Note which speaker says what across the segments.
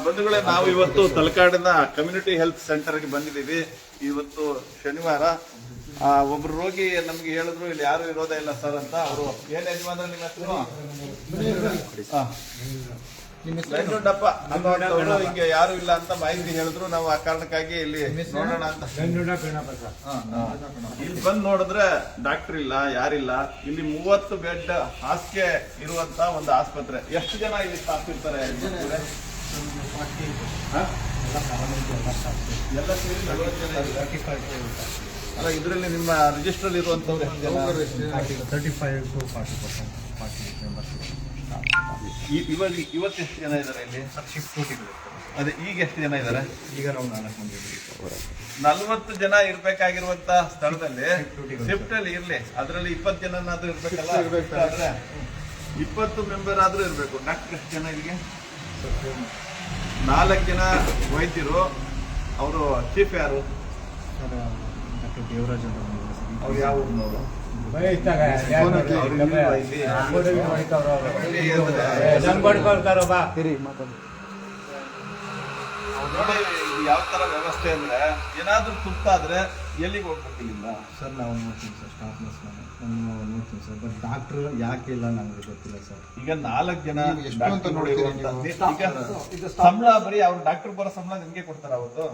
Speaker 1: ಬಂಧುಗಳೇ, ನಾವು ಇವತ್ತು ತಲಕಾಡಿನ ಕಮ್ಯುನಿಟಿ ಹೆಲ್ತ್ ಸೆಂಟರ್ಗೆ ಬಂದಿದ್ದೀವಿ. ಇವತ್ತು ಶನಿವಾರ. ಒಬ್ರು ರೋಗಿ ನಮ್ಗೆ ಹೇಳಿದ್ರು ಇಲ್ಲಿ ಯಾರು ಇರೋದೇ ಇಲ್ಲ ಸರ್ ಅಂತ. ಅವರು ಏನ್ ಯಜಮಾನ ನಿಮ್ಮ ಹೆಸರು? ವೆಂಕಟಪ್ಪ ಅನ್ನೋರು ಹಿಂಗೆ ಯಾರು ಇಲ್ಲ ಅಂತ ಮಾಹಿತಿ ಹೇಳಿದ್ರು. ನಾವು ಆ ಕಾರಣಕ್ಕಾಗಿ ಇಲ್ಲಿ ನೋಡೋಣ ಅಂತ ಇಲ್ಲಿ ಬಂದು ನೋಡಿದ್ರೆ ಡಾಕ್ಟರ್ ಇಲ್ಲ, ಯಾರಿಲ್ಲ. ಇಲ್ಲಿ 30 ಬೆಡ್ ಹಾಸಿಗೆ ಇರುವಂತ ಒಂದು ಆಸ್ಪತ್ರೆ. ಎಷ್ಟು ಜನ ಇಲ್ಲಿ ಸ್ಟಾಫ್ ಇರ್ತಾರೆ? ಎಲ್ಲ ಸೇರಿ 40 ಜನ ಇದ್ದಾರೆ. ಅಲ್ಲ, ಇದರಲ್ಲಿ ನಿಮ್ಮ ರಿಜಿಸ್ಟರ್ ಇರುವಂತವ್ರು ಎಷ್ಟು ಜನ?
Speaker 2: 35 to 40%
Speaker 1: ಇವಾಗ ಇವತ್ತು ಎಷ್ಟು ಜನ ಇದ್ದಾರೆ ಇಲ್ಲಿ? ಅದೇ ಈಗ ಎಷ್ಟು ಜನ ಇದ್ದಾರೆ?
Speaker 2: ಈಗ ನಾವು 4 ಮಂದಿ
Speaker 1: 40 ಜನ ಇರ್ಬೇಕಾಗಿರುವಂತ ಸ್ಥಳದಲ್ಲಿ ಶಿಫ್ಟ್ ಅಲ್ಲಿ ಇರ್ಲಿ, ಅದರಲ್ಲಿ 20 ಜನನಾದ್ರೂ ಇರ್ಬೇಕಲ್ಲ. 20 ಮೆಂಬರ್ ಆದ್ರೂ ಇರ್ಬೇಕು. ಡಾಕ್ಟರ್ ಎಷ್ಟು ಜನ ಇಲ್ಲಿಗೆ? 4 ಜನ ವೈದ್ಯರು. ಅವರು ಚೀಫ್ ಯಾರು?
Speaker 2: ಡಾಕ್ಟರ್ ದೇವರಾಜ್ ಅಂತ.
Speaker 1: ಅವ್ರು ಯಾವ ಊರಿನವರು? ಯಾವ ತರ ವ್ಯವಸ್ಥೆ ಅಂದ್ರೆ ಏನಾದ್ರೂ ತುರ್ತಾದ್ರೆ ಎಲ್ಲಿಗೆ ಹೋಗ್ಬೇಕು ಇಲ್ಲಿಂದ?
Speaker 2: ಸರ್ ನಾವು ನೋಡ್ತೀವಿ ಸರ್, ಸ್ಟಾಫ್ ನರ್ಸ್ ನಾವು ನೋಡ್ತೀವಿ ಸರ್. ಬಟ್ ಡಾಕ್ಟರ್ ಯಾಕೆ ಇಲ್ಲ ನಮ್ಗೆ ಗೊತ್ತಿಲ್ಲ ಸರ್.
Speaker 1: ಈಗ 4 ಜನ ಈಗ ಸಂಬಳ ಬರೀ ಅವ್ರು ಡಾಕ್ಟರ್ ಬರೋ ಸಂಬಳ ನಿಮ್ಗೆ ಕೊಡ್ತಾರ ಅವತ್ತು?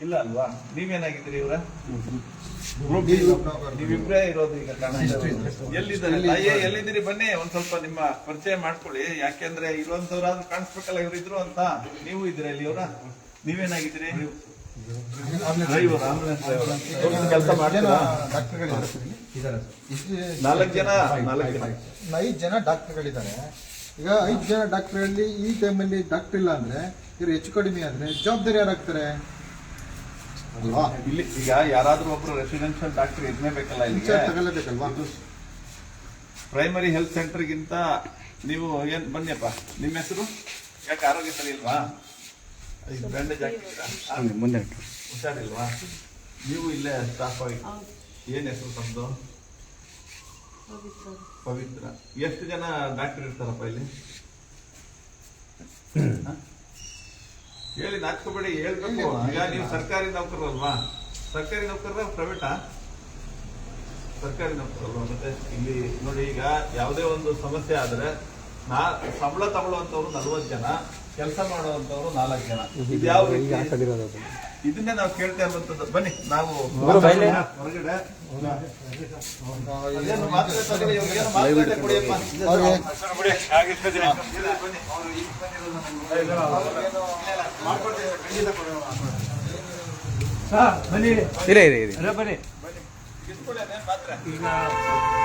Speaker 1: ಇಲ್ಲ ಅಲ್ವಾ? ನೀವೇನಾಗಿದ್ದೀರಿ ಇವ್ರ? ನೀವಿಬ್ರೇ ಇರೋದು ಈಗ. ಎಲ್ಲಿದ್ದೀರಿ? ಬನ್ನಿ, ಒಂದ್ ಸ್ವಲ್ಪ ನಿಮ್ಮ ಪರಿಚಯ ಮಾಡ್ಕೊಳ್ಳಿ. ಯಾಕೆಂದ್ರೆ ಇರುವಂತವ್ರಾದ್ರೂ ಕಾಣಿಸ್ಬೇಕಲ್ಲ ಇವ್ರು ಇದ್ರು ಅಂತ. ನೀವು ಇದ್ದೀರಾ ಇಲ್ಲಿ? ಇವರ ನೀವೇನಾಗಿದ್ದೀರಿ? Driver, ambulance driver. ಕೆಲಸ ಮಾಡ್ತೀರಾ? 4 ಜನ
Speaker 3: 5 ಜನ ಡಾಕ್ಟರ್ಗಳಿದ್ದಾರೆ. ಈಗ 5 ಜನ ಡಾಕ್ಟರ್ಗಳಲ್ಲಿ ಈ ಟೈಮಲ್ಲಿ ಡಾಕ್ಟರ್ ಇಲ್ಲ ಅಂದ್ರೆ ಇವ್ರು ಹೆಚ್ಚು ಕಡಿಮೆ ಆದ್ರೆ ಜವಾಬ್ದಾರಿ ಯಾರಾಗ್ತಾರೆ?
Speaker 1: ಇಲ್ಲಿ ಈಗ ಯಾರಾದ್ರೂ ಒಬ್ರು ರೆಸಿಡೆನ್ಷಿಯಲ್ ಡಾಕ್ಟರ್ ಇರ್ಲೇಬೇಕಲ್ಲ ಇಲ್ಲಿ.
Speaker 3: ತಗೊಳ್ಳೇಬೇಕಲ್ವಾ?
Speaker 1: ಪ್ರೈಮರಿ ಹೆಲ್ತ್ ಸೆಂಟರ್ಗಿಂತ ನೀವು ಏನ್ ಬನ್ನಿಯಪ್ಪ, ನಿಮ್ಮ ಹೆಸರು? ಯಾಕೆ ಆರೋಗ್ಯ ಸರಿ ಇಲ್ವಾ? ಬ್ಯಾಂಡೇಜ್ ಹಾಕಿದ್ದೀರಾ? ಹುಷಾರಿಲ್ವಾ? ನೀವು ಇಲ್ಲೇ ಸ್ಟಾಫ್ ಆಗಿ. ಏನ್ ಹೆಸರು ತಮ್ಮದು? ಪವಿತ್ರ. ಎಷ್ಟು ಜನ ಡಾಕ್ಟರ್ ಇರ್ತಾರಪ್ಪ ಇಲ್ಲಿ? ಹೇಳಿ, ನಾಚ್ಕೋಬೇಡಿ, ಹೇಳ್ಬೇಕು. ಈಗ ನೀವು ಸರ್ಕಾರಿ ನೌಕರಲ್ವಾ? ಸರ್ಕಾರಿ ನೌಕರ ಪ್ರೈವೇಟಾ? ಸರ್ಕಾರಿ ನೌಕರಲ್ವಾ? ಮತ್ತೆ ಇಲ್ಲಿ ನೋಡಿ, ಈಗ ಯಾವುದೇ ಒಂದು ಸಮಸ್ಯೆ ಆದ್ರೆ ಸಂಬಳ ತಗೊಳ್ಳುವಂತವ್ರು 40 ಜನ, ಕೆಲಸ ಮಾಡುವಂತವ್ರು 4 ಜನ. ಇದು ಯಾವ ರೀತಿ? ಇದನ್ನೇ ನಾವು ಕೇಳ್ತಾ ಇರುವಂತದ್ದು. ಬನ್ನಿ, ನಾವು ಹೊರಗಡೆ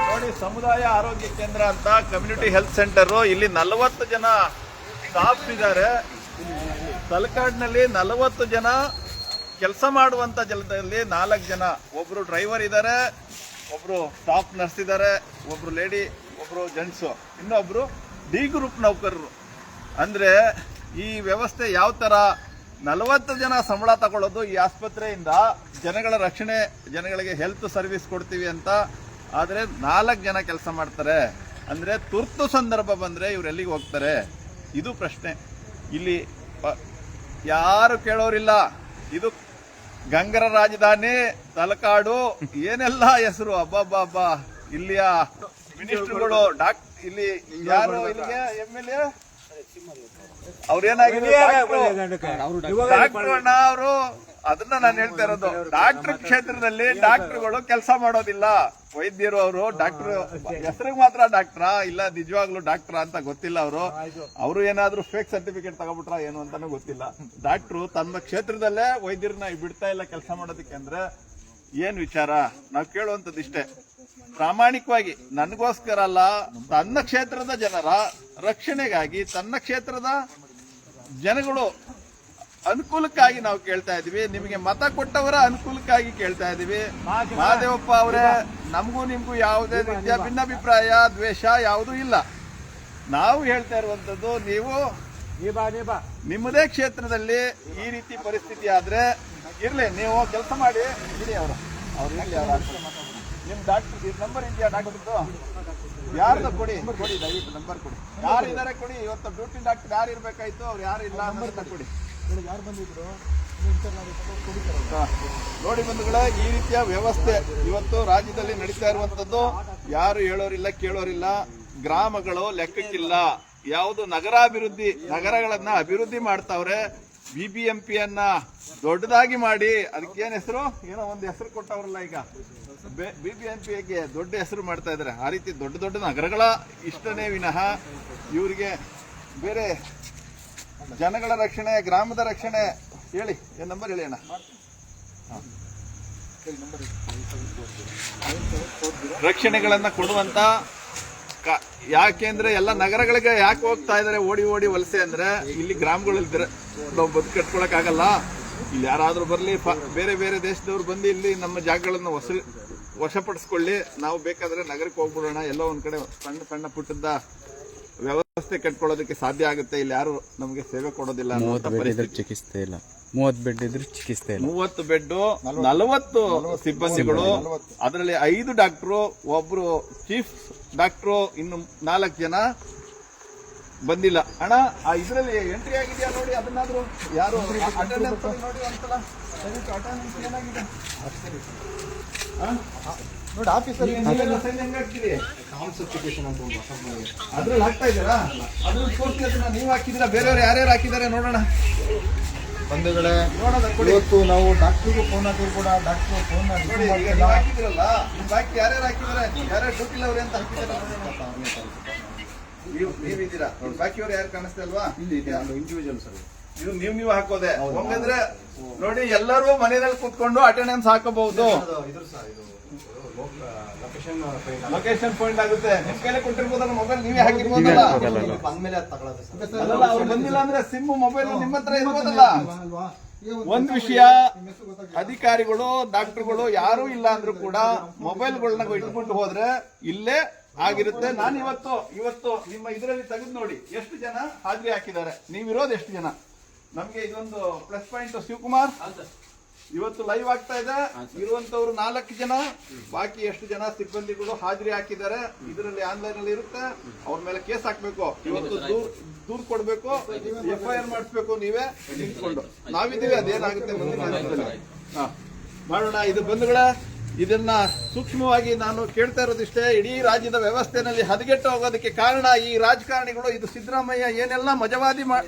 Speaker 1: ನೋಡಿ, ಸಮುದಾಯ ಆರೋಗ್ಯ ಕೇಂದ್ರ ಅಂತ ಕಮ್ಯುನಿಟಿ ಹೆಲ್ತ್ ಸೆಂಟರ್. ಇಲ್ಲಿ 40 ಜನ ಸ್ಟಾಫ್ ಇದ್ದಾರೆ. ತಲಕಾಡಿನಲ್ಲಿ 40 ಜನ ಕೆಲಸ ಮಾಡುವಂತ ಜಾಗದಲ್ಲಿ 4 ಜನ. ಒಬ್ರು ಡ್ರೈವರ್ ಇದ್ದಾರೆ, ಒಬ್ರು ಸ್ಟಾಫ್ ನರ್ಸ್ ಇದ್ದಾರೆ, ಒಬ್ರು ಲೇಡಿ, ಒಬ್ರು ಜೆಂಟ್ಸು, ಇನ್ನೊಬ್ರು ಡಿ ಗ್ರೂಪ್ ನೌಕರರು. ಅಂದ್ರೆ ಈ ವ್ಯವಸ್ಥೆ ಯಾವ ತರ? 40 ಜನ ಸಂಬಳ ತಗೊಳ್ಳೋದು ಈ ಆಸ್ಪತ್ರೆಯಿಂದ. ಜನಗಳ ರಕ್ಷಣೆ, ಜನಗಳಿಗೆ ಹೆಲ್ತ್ ಸರ್ವಿಸ್ ಕೊಡ್ತೀವಿ ಅಂತ. ಆದ್ರೆ 4 ಜನ ಕೆಲಸ ಮಾಡ್ತಾರೆ. ಅಂದ್ರೆ ತುರ್ತು ಸಂದರ್ಭ ಬಂದ್ರೆ ಇವ್ರು ಎಲ್ಲಿಗೆ ಹೋಗ್ತಾರೆ? ಇದು ಪ್ರಶ್ನೆ. ಇಲ್ಲಿ ಯಾರು ಕೇಳೋರಿಲ್ಲ. ಇದು ಗಂಗರ ರಾಜಧಾನಿ ತಲಕಾಡು. ಏನೆಲ್ಲ ಹೆಸರು! ಅಬ್ಬಬ್ಬ! ಇಲ್ಲಿಯ ಮಿನಿಸ್ಟರ್ಗಳು, ಇಲ್ಲಿ ಯಾರು ಇಲ್ಲಿಗೆ MLA ಡಾಕ್ಟರ್ ಅಣ್ಣ ಅವರು. ಅದನ್ನ ನಾನು ಹೇಳ್ತಾ ಇರೋದು. ಡಾಕ್ಟರ್ ಕ್ಷೇತ್ರದಲ್ಲಿ ಡಾಕ್ಟರ್ಗಳು ಕೆಲಸ ಮಾಡೋದಿಲ್ಲ. ವೈದ್ಯರು ಅವರು ಡಾಕ್ಟರ್ ಹೆಸರಿಗೆ ಮಾತ್ರ ಡಾಕ್ಟ್ರಾ, ಇಲ್ಲ ನಿಜವಾಗ್ಲೂ ಡಾಕ್ಟರ್ ಅಂತ ಗೊತ್ತಿಲ್ಲ. ಅವರು ಏನಾದ್ರೂ ಫೇಕ್ ಸರ್ಟಿಫಿಕೇಟ್ ತಗೋಬಿಟ್ರ ಏನು ಅಂತಾನು ಗೊತ್ತಿಲ್ಲ. ಡಾಕ್ಟ್ರು ತನ್ನ ಕ್ಷೇತ್ರದಲ್ಲೇ ವೈದ್ಯರನ್ನ ಬಿಡ್ತಾ ಇಲ್ಲ ಕೆಲಸ ಮಾಡೋದಕ್ಕೆ. ಅಂದ್ರೆ ಏನ್ ವಿಚಾರ? ನಾವು ಕೇಳುವಂತದ್ದು ಇಷ್ಟೇ, ಪ್ರಾಮಾಣಿಕವಾಗಿ. ನನಗೋಸ್ಕರ ಅಲ್ಲ, ತನ್ನ ಕ್ಷೇತ್ರದ ಜನರ ರಕ್ಷಣೆಗಾಗಿ, ತನ್ನ ಕ್ಷೇತ್ರದ ಜನಗಳು ಅನುಕೂಲಕ್ಕಾಗಿ ನಾವು ಕೇಳ್ತಾ ಇದೀವಿ. ನಿಮಗೆ ಮತ ಕೊಟ್ಟವರ ಅನುಕೂಲಕ್ಕಾಗಿ ಕೇಳ್ತಾ ಇದೀವಿ. ಮಹಾದೇವಪ್ಪ ಅವರೇ, ನಮಗೂ ನಿಮ್ಗೂ ಯಾವುದೇ ರೀತಿಯ ಭಿನ್ನಾಭಿಪ್ರಾಯ, ದ್ವೇಷ ಯಾವುದೂ ಇಲ್ಲ. ನಾವು ಹೇಳ್ತಾ ಇರುವಂತದ್ದು, ನೀವು ನಿಮ್ಮದೇ ಕ್ಷೇತ್ರದಲ್ಲಿ ಈ ರೀತಿ ಪರಿಸ್ಥಿತಿ ಆದ್ರೆ ಇರ್ಲಿ, ನೀವು ಕೆಲಸ ಮಾಡಿ. ಇರಿ, ಅವರು ನಿಮ್ ಡಾಕ್ಟರ್ ನಂಬರ್ ಇದೆಯಾ ಡಾಕ್ಟರ್ದು? ಯಾರ್ದು ಕೊಡಿ ದಯವಿಟ್ಟು ನಂಬರ್ ಕೊಡಿ. ಯಾರು ಇದಾರೆ ಕೊಡಿ. ಇವತ್ತು ಡ್ಯೂಟಿ ಡಾಕ್ಟರ್ ಯಾರು ಇರ್ಬೇಕಾಯ್ತು, ಅವ್ರು ಯಾರು ಇಲ್ಲ ಅನ್ನೋದನ್ನ ಕೊಡಿ.
Speaker 3: ಯಾರು ಬಂದಿದ್ರು
Speaker 1: ನೋಡಿ ಬಂಧುಗಳೇ, ಈ ರೀತಿಯ ವ್ಯವಸ್ಥೆ ಇವತ್ತು ರಾಜ್ಯದಲ್ಲಿ ನಡೀತಾ ಇರುವಂತದ್ದು. ಯಾರು ಹೇಳೋರಿಲ್ಲ ಕೇಳೋರಿಲ್ಲ. ಗ್ರಾಮಗಳು ಲೆಕ್ಕಕ್ಕಿಲ್ಲ. ಯಾವುದು ನಗರಗಳನ್ನ ಅಭಿವೃದ್ಧಿ ಮಾಡ್ತಾವ್ರೆ. BBMPಯನ್ನ ದೊಡ್ಡದಾಗಿ ಮಾಡಿ ಅದಕ್ಕೇನ್ ಹೆಸರು, ಏನೋ ಒಂದು ಹೆಸರು ಕೊಟ್ಟವ್ರಲ್ಲ ಈಗ, BBMPಗೆ ದೊಡ್ಡ ಹೆಸರು ಮಾಡ್ತಾ ಇದಾರೆ. ಆ ರೀತಿ ದೊಡ್ಡ ನಗರಗಳ ಇಷ್ಟನೇ ವಿನಃ ಇವರಿಗೆ ಬೇರೆ ಜನಗಳ ರಕ್ಷಣೆ, ಗ್ರಾಮದ ರಕ್ಷಣೆ ಹೇಳಿ. ಏನ್ ನಂಬರ್ ಹೇಳಿ ಅಣ್ಣ. ರಕ್ಷಣೆಗಳನ್ನ ಕೊಡುವಂತ ಯಾಕೆಂದ್ರೆ ಎಲ್ಲ ನಗರಗಳಿಗೆ ಯಾಕೆ ಹೋಗ್ತಾ ಇದಾರೆ ಓಡಿ ವಲಸೆ ಅಂದ್ರೆ, ಇಲ್ಲಿ ಗ್ರಾಮಗಳಲ್ಲಿ ನಾವು ಬದುಕಟ್ಕೊಳಕ್ ಆಗಲ್ಲ. ಇಲ್ಲಿ ಯಾರಾದ್ರೂ ಬರ್ಲಿ, ಬೇರೆ ದೇಶದವ್ರು ಬಂದು ಇಲ್ಲಿ ನಮ್ಮ ಜಾಗಗಳನ್ನ ವಶಪಡಿಸ್ಕೊಳ್ಳಿ, ನಾವು ಬೇಕಾದ್ರೆ ನಗರಕ್ಕೆ ಹೋಗ್ಬಿಡೋಣ, ಎಲ್ಲೋ ಒಂದ್ ಕಡೆ ಸಣ್ಣ ಪುಟ್ಟದ ವ್ಯವಸ್ಥೆ ಕಟ್ಕೊಳ್ಳೋದಕ್ಕೆ ಸಾಧ್ಯ ಆಗುತ್ತೆ. ಇಲ್ಲಿ ಯಾರು ನಮಗೆ ಸೇವೆ ಕೊಡೋದಿಲ್ಲ.
Speaker 4: 30 ಬೆಡ್ ಇದ್ರೂ ಚಿಕಿತ್ಸೆ ಇಲ್ಲ. 30 ಬೆಡ್ ಇದ್ರೂ ಚಿಕಿತ್ಸೆ ಇಲ್ಲ.
Speaker 1: 30 ಬೆಡ್, 40 ಸಿಬ್ಬಂದಿಗಳು, ಅದರಲ್ಲಿ 5 ಡಾಕ್ಟ್ರು, ಒಬ್ರು ಚೀಫ್ ಡಾಕ್ಟ್ರು, ಇನ್ನು 4 ಜನ ಬಂದಿಲ್ಲ. ಅಣ್ಣ ಇದರಲ್ಲಿ ಎಂಟ್ರಿ ಆಗಿದೆಯಾ ನೋಡಿ, ಅದನ್ನಾದ್ರೂ ಯಾರು ಅಟೆಂಡೆನ್ಸ್ ನೋಡಿ ಒಂದ್ಸಲ. ಅಟೆಂಡೆನ್ಸ್ ಏನಾಗಿದೆ
Speaker 3: ನೋಡಿ ಆಫೀಸಲ್ಲಿ
Speaker 1: ಸೈನ್ ಹೆಂಗಾಗ್ತೀರಿ? ಅದ್ರಲ್ಲಿ ಹಾಕ್ತಾ ಇದ್ದೀರಾ? ಅದ್ರಲ್ಲಿ ತೋರಿಸ್ತೀರ ನೀವು ಹಾಕಿದ್ದೀರಾ? ಬೇರೆಯವ್ರು ಯಾರ್ಯಾರು ಹಾಕಿದ್ದಾರೆ ನೋಡೋಣ
Speaker 3: ಬಂಧುಗಳೇ.
Speaker 1: ನೋಡೋಣ ಕೊಡಿ.
Speaker 3: ಇವತ್ತು ನಾವು ಡಾಕ್ಟ್ರಿಗೂ ಫೋನ್ ಹಾಕಿದ್ರು ಕೂಡ ಡಾಕ್ಟ್ರು ಫೋನ್
Speaker 1: ನೋಡಿ, ಈಗ ನೀವು ಹಾಕಿದಿರಲ್ಲ, ನಿಮ್ ಬಾಕಿ ಯಾರ್ಯಾರು ಹಾಕಿದ್ದಾರೆ, ಯಾರ್ಯಾರು ಡ್ಯೂಟಿ ಅವ್ರೆ ಅಂತ ಹಾಕಿದ್ದಾರೆ. ನೀವಿದ್ದೀರಾ, ಬಾಕಿಯವ್ರು ಯಾರು ಕಾಣಿಸ್ತಾ ಇಲ್ವಾ?
Speaker 2: Individual sir.
Speaker 1: ಇದು ನೀವು ಹಾಕೋದೆ. ಹಂಗಂದ್ರೆ ನೋಡಿ, ಎಲ್ಲರೂ ಮನೆಯಲ್ಲಿ ಕೂತ್ಕೊಂಡು ಅಟೆಂಡೆನ್ಸ್ ಹಾಕಬಹುದು. ಲೊಕೇಶನ್ ಪಾಯಿಂಟ್ ಆಗುತ್ತೆ. ನಿಮ್ ಕೈಲಿ ಕೊಟ್ಟಿರ್ಬೋದಲ್ಲ ಮೊಬೈಲ್, ನೀವೇ ಹಾಕಿರ್ಬೋದಲ್ಲ. ಅಲ್ಲ, ಅವ್ರು ಬಂದಿಲ್ಲ ಅಂದ್ರೆ ಸಿಮ್ ಮೊಬೈಲ್ ನಿಮ್ಮ ಹತ್ರ ಇರ್ಬೋದಲ್ಲ. ಒಂದ್ ವಿಷಯ, ಅಧಿಕಾರಿಗಳು ಡಾಕ್ಟರ್ಗಳು ಯಾರು ಇಲ್ಲ ಅಂದ್ರೂ ಕೂಡ ಮೊಬೈಲ್ಗಳನ್ನ ಇಟ್ಕೊಂಡು ಹೋದ್ರೆ ಇಲ್ಲೇ ಆಗಿರುತ್ತೆ. ನಾನು ಇವತ್ತು ನಿಮ್ಮ ಇದರಲ್ಲಿ ತೆಗೆದು ನೋಡಿ ಎಷ್ಟು ಜನ ಹಾಜರಿ ಹಾಕಿದ್ದಾರೆ, ನೀವಿರೋದು ಎಷ್ಟು ಜನ. ನಮ್ಗೆ ಇದೊಂದು ಪ್ಲಸ್ ಪಾಯಿಂಟ್. ಶಿವಕುಮಾರ್, ಇವತ್ತು ಲೈವ್ ಆಗ್ತಾ ಇದೆ. ಇರುವಂತವ್ರು 4 ಜನ, ಬಾಕಿ ಎಷ್ಟು ಜನ ಸಿಬ್ಬಂದಿಗಳು ಹಾಜರಿ ಹಾಕಿದ್ದಾರೆ. ಇದರಲ್ಲಿ ಆನ್ಲೈನ್ ಅಲ್ಲಿ ಇರುತ್ತೆ. ಅವ್ರ ಮೇಲೆ ಕೇಸ್ ಹಾಕ್ಬೇಕು. ಇವತ್ತು ದೂರ್ ಕೊಡ್ಬೇಕು, FIR ಮಾಡಿಸ್ಬೇಕು. ನೀವೇ ನಿಂತ್ಕೊಂಡು ನಾವಿದ್ದೀವಿ. ಅದೇನಾಗುತ್ತೆ ಮುಂದಿನ ದಿನದಲ್ಲಿ ಮಾಡೋಣ. ಇದು ಬಂಧುಗಳ, ಇದನ್ನ ಸೂಕ್ಷ್ಮವಾಗಿ ನಾನು ಕೇಳ್ತಾ ಇರೋದಿಷ್ಟೇ. ಇಡೀ ರಾಜ್ಯದ ವ್ಯವಸ್ಥೆನಲ್ಲಿ ಹದಗೆಟ್ಟು ಹೋಗೋದಕ್ಕೆ ಕಾರಣ ಈ ರಾಜಕಾರಣಿಗಳು. ಇದು ಸಿದ್ದರಾಮಯ್ಯ ಏನೆಲ್ಲ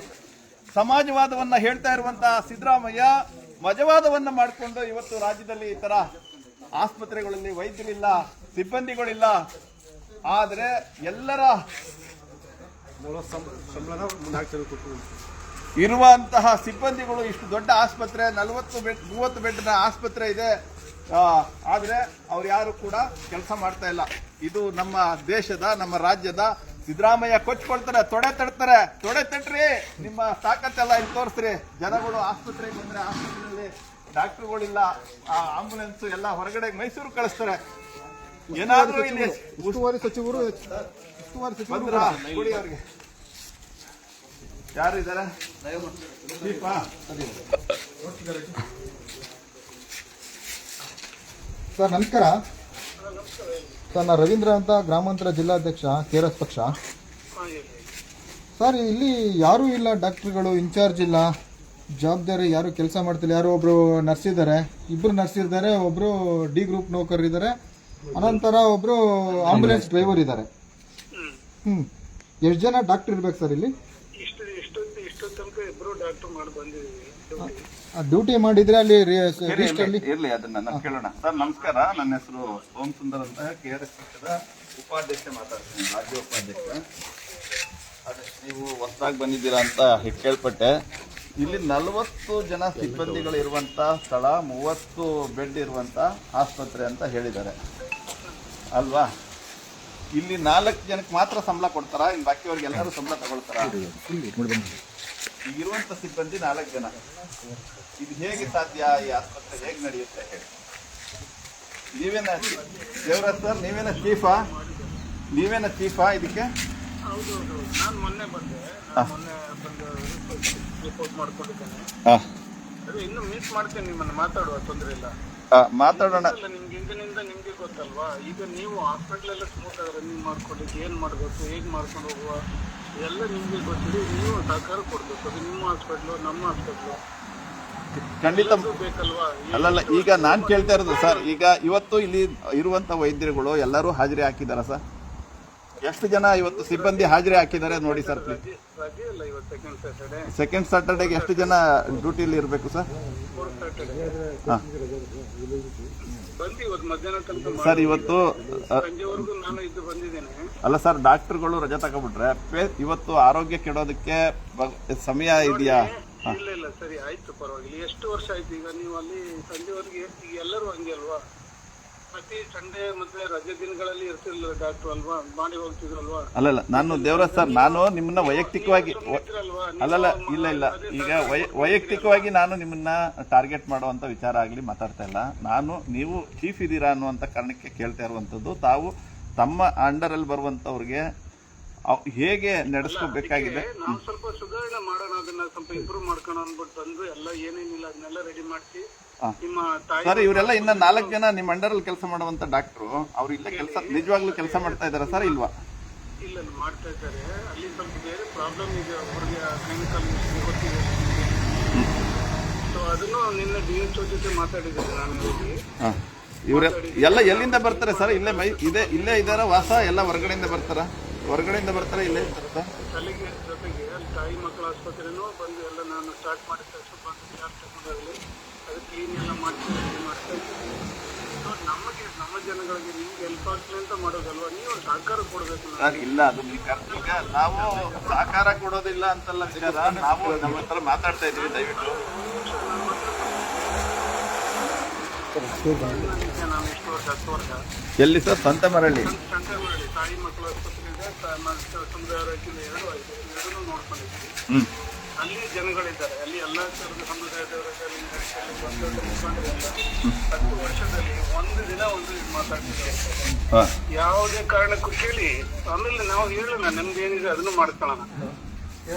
Speaker 1: ಸಮಾಜವಾದವನ್ನ ಹೇಳ್ತಾ ಇರುವಂತಹ ಸಿದ್ದರಾಮಯ್ಯ ಮಜವಾದವನ್ನ ಮಾಡಿಕೊಂಡು ಇವತ್ತು ರಾಜ್ಯದಲ್ಲಿ ಈ ತರ ಆಸ್ಪತ್ರೆಗಳಲ್ಲಿ ವೈದ್ಯರಿಲ್ಲ, ಸಿಬ್ಬಂದಿಗಳಿಲ್ಲ. ಆದ್ರೆ ಎಲ್ಲರ ಇರುವಂತಹ ಸಿಬ್ಬಂದಿಗಳು ಇಷ್ಟು ದೊಡ್ಡ ಆಸ್ಪತ್ರೆ, 40 ಬೆಡ್ 30 ಬೆಡ್ನ ಆಸ್ಪತ್ರೆ ಇದೆ. ಆದ್ರೆ ಅವ್ರು ಯಾರು ಕೂಡ ಕೆಲಸ ಮಾಡ್ತಾ ಇಲ್ಲ. ಇದು ನಮ್ಮ ದೇಶದ, ನಮ್ಮ ರಾಜ್ಯದ ಸಿದ್ದರಾಮಯ್ಯ ಕೊಚ್ಕೊಳ್ತಾರೆ, ತೊಡೆ ತಟ್ರಿ, ನಿಮ್ಮ ತಾಕತ್ತೆಲ್ಲ ಇಲ್ಲಿ ತೋರಿಸ್ರಿ. ಜನಗಳು ಆಸ್ಪತ್ರೆಗೆ ಬಂದ್ರೆ ಆಸ್ಪತ್ರೆಯಲ್ಲಿ ಡಾಕ್ಟರ್ಗಳಿಲ್ಲ, ಆಂಬುಲೆನ್ಸ್ ಎಲ್ಲ ಹೊರಗಡೆ ಮೈಸೂರು ಕಳಿಸ್ತಾರೆ. ಏನಾದ್ರೂ ಇಲ್ಲಿ
Speaker 3: ಉಸ್ತುವಾರಿ ಸಚಿವರು
Speaker 1: ಬಂದ್ರ ಕೊಡಿ ಅವ್ರಿಗೆ. ಯಾರು ಇದಾರೆ?
Speaker 3: ಸರ್ ನಮಸ್ಕಾರ. ಸರ್ ನಾನು ರವೀಂದ್ರ ಅಂತ, ಗ್ರಾಮಾಂತರ ಜಿಲ್ಲಾಧ್ಯಕ್ಷ, KRS ಪಕ್ಷ. ಸರ್ ಇಲ್ಲಿ ಯಾರೂ ಇಲ್ಲ, ಡಾಕ್ಟರ್ಗಳು ಇನ್ಚಾರ್ಜ್ ಇಲ್ಲ, ಜವಾಬ್ದಾರಿ ಯಾರು ಕೆಲಸ ಮಾಡ್ತಿಲ್ಲ. ಯಾರೋ ಒಬ್ರು ನರ್ಸ್ ಇದ್ದಾರೆ, 2 ನರ್ಸ್ ಇದ್ದಾರೆ, ಒಬ್ರು D ಗ್ರೂಪ್ ನೌಕರರಿದ್ದಾರೆ, ಅನಂತರ ಒಬ್ರು ಆಂಬುಲೆನ್ಸ್ ಡ್ರೈವರ್ ಇದ್ದಾರೆ. ಎಷ್ಟು ಜನ ಡಾಕ್ಟರ್ ಇರ್ಬೇಕು ಸರ್ ಇಲ್ಲಿ? ಡ್ಯೂಟಿ ಮಾಡಿದ್ರೆ ಅಲ್ಲಿ
Speaker 1: ಇರ್ಲಿ, ಅದನ್ನ ಕೇಳೋಣ. ಸರ್ ನಮಸ್ಕಾರ, ನನ್ನ ಹೆಸರು ಓಂ ಸುಂದರ್ ಅಂತ, KRS ಪಕ್ಷದ ಉಪಾಧ್ಯಕ್ಷ ಮಾತಾಡ್ತೀನಿ, ರಾಜ್ಯ ಉಪಾಧ್ಯಕ್ಷ. ಅದೇ ನೀವು ಹೊಸದಾಗಿ ಬಂದಿದ್ದೀರಾ ಅಂತ ಕೇಳ್ಪಟ್ಟೆ. ಇಲ್ಲಿ 40 ಜನ ಸಿಬ್ಬಂದಿಗಳು ಇರುವಂತ ಸ್ಥಳ, 30 ಬೆಡ್ ಇರುವಂತ ಆಸ್ಪತ್ರೆ ಅಂತ ಹೇಳಿದ್ದಾರೆ ಅಲ್ವಾ? ಇಲ್ಲಿ 4 ಜನಕ್ಕೆ ಮಾತ್ರ ಸಂಬಳ ಕೊಡ್ತಾರಾ? ಇನ್ನು ಬಾಕಿಯವ್ರಿಗೆ ಎಲ್ಲರೂ ಸಂಬಳ ತಗೊಳ್ತಾರ? ಇರುವಂತ ಸಿಬ್ಬಂದಿ 4 ಜನ. ಇದು ಹೇಗೆ ಸಾಧ್ಯ? ಈ ಆಸ್ಪತ್ರೆ ಹೇಗೆ ನಡೆಯುತ್ತೆ ಹೇಳಿ? ನೀವೇನ ದೇವರಾಜ್ ಸರ್, ನೀವೇನ ಚೀಫಾ ಇದಕ್ಕೆ?
Speaker 5: ನಾನು ಮೊನ್ನೆ ಬಂದು ರಿಪೋರ್ಟ್ ಮಾಡ್ಕೊಂಡಿದ್ದೇನೆ. ಇನ್ನು ಮೀಟ್ ಮಾಡ್ತೇನೆ, ನಿಮ್ಮನ್ನು ಮಾತಾಡುವ ತೊಂದರೆ ಇಲ್ಲ.
Speaker 1: ಮಾತಾಡೋಣ.
Speaker 5: ಅಲ್ಲ, ನಿಮ್ಗೆ ಹಿಂದಿನಿಂದ ನಿಮ್ಗೆ ಗೊತ್ತಲ್ವಾ. ಈಗ ನೀವು ಹಾಸ್ಪಿಟ್ಲ್ ಎಲ್ಲ ಸ್ಮೂತ್ ಆಗಿ ರನ್ನಿಂಗ್ ಮಾಡ್ಕೊಳ್ಲಿಕ್ಕೆ ಏನ್ ಮಾಡ್ಬೇಕು, ಹೇಗ್ ಮಾಡ್ಕೊಂಡು ಹೋಗುವ ಎಲ್ಲ ನಿಮ್ಗೆ ಗೊತ್ತಿದೆ. ನೀವು ಸಹಕಾರ ಕೊಡ್ಬೇಕು. ಅದು ನಿಮ್ಮ ಹಾಸ್ಪಿಟ್ಲು, ನಮ್ಮ ಹಾಸ್ಪಿಟ್ಲು
Speaker 1: ಖಂಡಿತ
Speaker 5: ಬೇಕಲ್ವಾ.
Speaker 1: ಅಲ್ಲಲ್ಲ, ಈಗ ನಾನ್ ಕೇಳ್ತಾ ಇರೋದು ಸರ್, ಈಗ ಇವತ್ತು ಇಲ್ಲಿ ಇರುವಂತ ವೈದ್ಯರುಗಳು ಎಲ್ಲರೂ ಹಾಜರಿ ಹಾಕಿದಾರ ಸರ್? ಎಷ್ಟು ಜನ ಇವತ್ತು ಸಿಬ್ಬಂದಿ ಹಾಜರಿ ಹಾಕಿದ್ದಾರೆ ನೋಡಿ ಸರ್ ಪ್ಲೀಸ್.
Speaker 5: ರಜೆ ಅಲ್ಲ ಇವತ್ತು,
Speaker 1: ಸೆಕೆಂಡ್ ಸ್ಯಾಟರ್ಡೇಗೆ ಎಷ್ಟು ಜನ ಡ್ಯೂಟಿಯಲ್ಲಿ ಇರಬೇಕು ಸರ್? ಹಾಂ
Speaker 5: ಬಂದು ಇವತ್ತು ಮಧ್ಯಾಹ್ನ ತನಕ
Speaker 1: ಸರ್, ಇವತ್ತು
Speaker 5: ಸಂಜೆವರೆಗೂ ನಾನು ಇದ್ದು ಬಂದಿದ್ದೇನೆ.
Speaker 1: ಅಲ್ಲ ಸರ್, ಡಾಕ್ಟರ್ಗಳು ರಜೆ ತಗೊಬಿಟ್ರೆ ಇವತ್ತು ಆರೋಗ್ಯ ಕೆಡೋದಕ್ಕೆ ಸಮಯ ಇದೆಯಾ?
Speaker 5: ಇಲ್ಲ ಸರಿ ಆಯ್ತು, ಪರವಾಗಿಲ್ಲ. ಎಷ್ಟು ವರ್ಷ ಆಯ್ತು ಈಗ ನೀವು ಅಲ್ಲಿ ಸಂಜೆವರೆಗೆ? ಈಗ ಎಲ್ಲರೂ ಹಂಗೆ ಅಲ್ವಾ, ಪ್ರತಿ ಸಂಡೇ ಮತ್ತೆ ರಜೆ ದಿನಗಳಲ್ಲಿ ಇರ್ತಿರ್ಲಿಲ್ಲ ಡಾಕ್ಟರ್ ಅಲ್ವಾ, ಮಾಡಿ ಹೋಗ್ತಿದ್ರಲ್ವಾ?
Speaker 1: ಅಲ್ಲಲ್ಲ, ನಾನು ದೇವರಾಜ್ ಸರ್, ನಾನು ನಿಮ್ಮನ್ನ ವೈಯಕ್ತಿಕವಾಗಿ ಅಲ್ಲಲ್ಲ ಇಲ್ಲ ಈಗ ವೈಯಕ್ತಿಕವಾಗಿ ನಾನು ನಿಮ್ಮನ್ನ ಟಾರ್ಗೆಟ್ ಮಾಡುವಂತ ವಿಚಾರ ಆಗ್ಲಿ ಮಾತಾಡ್ತಾ ಇಲ್ಲ ನಾನು. ನೀವು ಚೀಫ್ ಇದ್ದೀರಾ ಅನ್ನುವಂತ ಕಾರಣಕ್ಕೆ ಕೇಳ್ತಾ ಇರುವಂತದ್ದು. ತಾವು ತಮ್ಮ ಅಂಡರ್ ಅಲ್ಲಿ ಬರುವಂತವ್ರಿಗೆ ಹೇಗೆ ನಡೆಸ್ಕೋಬೇಕಾಗಿದೆ,
Speaker 5: ನಾವು ಸ್ವಲ್ಪ ಸುಧಾರಣೆ ಮಾಡೋಣ, ಅದನ್ನ ಸ್ವಲ್ಪ ಇಂಪ್ರೂವ್ ಮಾಡ್ಕೋಣ ಅನ್ಬಿಟ್ಟು ಬಂದು ಎಲ್ಲ ಏನೇನಿಲ್ಲ ಅದನ್ನೆಲ್ಲ ರೆಡಿ ಮಾಡಿಸಿ ನಿಮ್ಮ ತಾಯಿ.
Speaker 1: ಸರ್, ಇವರೆಲ್ಲ ಇನ್ನ 4 ಜನ ನಿಮ್ಮ ಅಂಡರ್ ಅಲ್ಲಿ ಕೆಲಸ ಮಾಡುವಂತ ಡಾಕ್ಟ್ರು, ಅವ್ರು ಇಲ್ಲೇ ಕೆಲಸ ನಿಜವಾಗ್ಲೂ ಕೆಲಸ ಮಾಡ್ತಾ ಇದಾರ ಸರ್ ಇಲ್ವಾ?
Speaker 5: ಇಲ್ಲ ಮಾಡ್ತಾ ಇದ್ದಾರೆ. ಅಲ್ಲಿ ಸ್ವಲ್ಪ ಬೇರೆ ಪ್ರಾಬ್ಲಮ್ ಇದೆ, ಒಬ್ಬರಿಗೆ ಕ್ಲಿನಿಕಲ್ ಗೊತ್ತಿದೆ. ಸೊ ಅದನ್ನು ನಿನ್ನೆ DHO ಜೊತೆ ಮಾತಾಡಿದ್ದೇನೆ ನಾನು ಹೋಗಿ.
Speaker 1: ಇವ್ರೆ ಎಲ್ಲ ಎಲ್ಲಿಂದ ಬರ್ತಾರೆ ಸರ್? ಇಲ್ಲೇ ಇದಾರ ವಾಸ? ಎಲ್ಲ ಹೊರಗಡೆಯಿಂದ ಬರ್ತಾರ? ಹೊರಗಡೆಯಿಂದ ಬರ್ತಾರೆ, ಇಲ್ಲೇ ಇರ್ತಾರೆ ಸರ್?
Speaker 5: ಅಲ್ಲಿಗೆ ಜೊತೆಗೆ ಅಲ್ಲಿ ತಾಯಿ ಮಕ್ಕಳ ಆಸ್ಪತ್ರೆನೂ ಬಂದು ಎಲ್ಲ ನಾನು ಸ್ಟಾರ್ಟ್ ಮಾಡಿದ ತಕ್ಷಣ ಬಂದು ಯಾರು ತಗೊಂಡಾಗಲಿ ಅದು ಕ್ಲೀನ್ ಎಲ್ಲ ಮಾಡ್ತಾ ಇದ್ದೀನಿ. ಸೊ ನಮಗೆ ನಮ್ಮ ಜನಗಳಿಗೆ ನಿಮ್ಗೆ ಹೆಲ್ಪ್ ಆಗ್ಲಿ ಅಂತ ಮಾಡೋದಲ್ವಾ, ನೀವು ಸಹಕಾರ ಕೊಡಬೇಕು.
Speaker 1: ಇಲ್ಲ, ಅದು ಈಗ ನಾವು ಸಹಕಾರ ಕೊಡೋದಿಲ್ಲ ಅಂತಲ್ಲ ವಿಚಾರ, ನಾವು ನಮ್ಮ ಹತ್ರ ಮಾತಾಡ್ತಾ ಇದೀವಿ. ದಯವಿಟ್ಟು
Speaker 5: ನಾನು ಇಷ್ಟು ವರ್ಷ 10 ವರ್ಷ
Speaker 1: ಎಲ್ಲಿ ಸರ್? ಸಂತಮರಳ್ಳಿ
Speaker 5: ತಾಯಿ ಮಕ್ಕಳ ಆಸ್ಪತ್ರೆ ಇದೆ, ಸಮುದಾಯ ಆರೋಗ್ಯದ 2 ಆಯ್ತು, 2 ನೋಡ್ಕೊಂಡಿದ್ದೀವಿ. ಅಲ್ಲಿ ಜನಗಳಿದ್ದಾರೆ, ಅಲ್ಲಿ ಎಲ್ಲ ಥರದ ಸಮುದಾಯದವರ ಮುಖಂಡರೆಲ್ಲ 10 ವರ್ಷದಲ್ಲಿ ಒಂದು ದಿನ ಮಾತಾಡ್ತಿದ್ದಾರೆ. ಯಾವುದೇ ಕಾರಣಕ್ಕೂ ಕೇಳಿ ಆಮೇಲೆ ನಾವು ಹೇಳೋಣ ನಮ್ದು ಏನಿದೆ ಅದನ್ನು ಮಾಡ್ಕೊಳ್ಳೋಣ.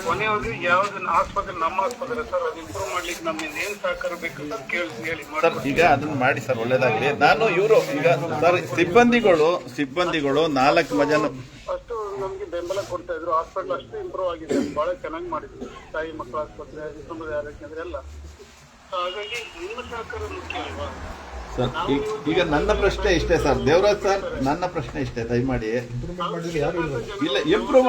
Speaker 5: ಕೊನೆಯವ್ರಿಗೆ ಯಾವ್ದು ಆಸ್ಪತ್ರೆ ನಮ್ಮ ಆಸ್ಪತ್ರೆ ಸರ್, ಅದು ಇಂಪ್ರೂವ್ ಮಾಡ್ಲಿಕ್ಕೆ ನಮ್ಮಿಂದ ಏನ್ ಸಹಕಾರ ಬೇಕು ಸರ್ ಹೇಳಿ
Speaker 1: ಸರ್. ಈಗ ಅದನ್ನ ಮಾಡಿ ಸರ್, ಒಳ್ಳೇದಾಗ್ಲಿ. ನಾನು ಇವರು ಈಗ ಸರ್ ಸಿಬ್ಬಂದಿಗಳು 4 ಜನ
Speaker 5: ಅಷ್ಟು ನಮ್ಗೆ ಬೆಂಬಲ ಕೊಡ್ತಾ ಇದ್ರು. ಹಾಸ್ಪಿಟಲ್ ಅಷ್ಟು ಇಂಪ್ರೂವ್ ಆಗಿದೆ, ಬಹಳ ಚೆನ್ನಾಗಿ ಮಾಡಿದ್ರು. ತಾಯಿ ಮಕ್ಕಳ ಆಸ್ಪತ್ರೆ, ಸಮುದಾಯ ಆರೋಗ್ಯ ಕೇಂದ್ರ ಎಲ್ಲ. ಹಾಗಾಗಿ ನಿಮ್ಮ ಸಹಕಾರ ಮುಖ್ಯ ಅಲ್ವಾ
Speaker 1: ಸರ್? ಈಗ ನನ್ನ ಪ್ರಶ್ನೆ ಇಷ್ಟೇ ಸರ್, ದೇವರಾಜ್ ಸರ್, ನನ್ನ ಪ್ರಶ್ನೆ ಇಷ್ಟೇ, ದಯಮಾಡಿ ಇಲ್ಲ ಇಂಪ್ರೂವ್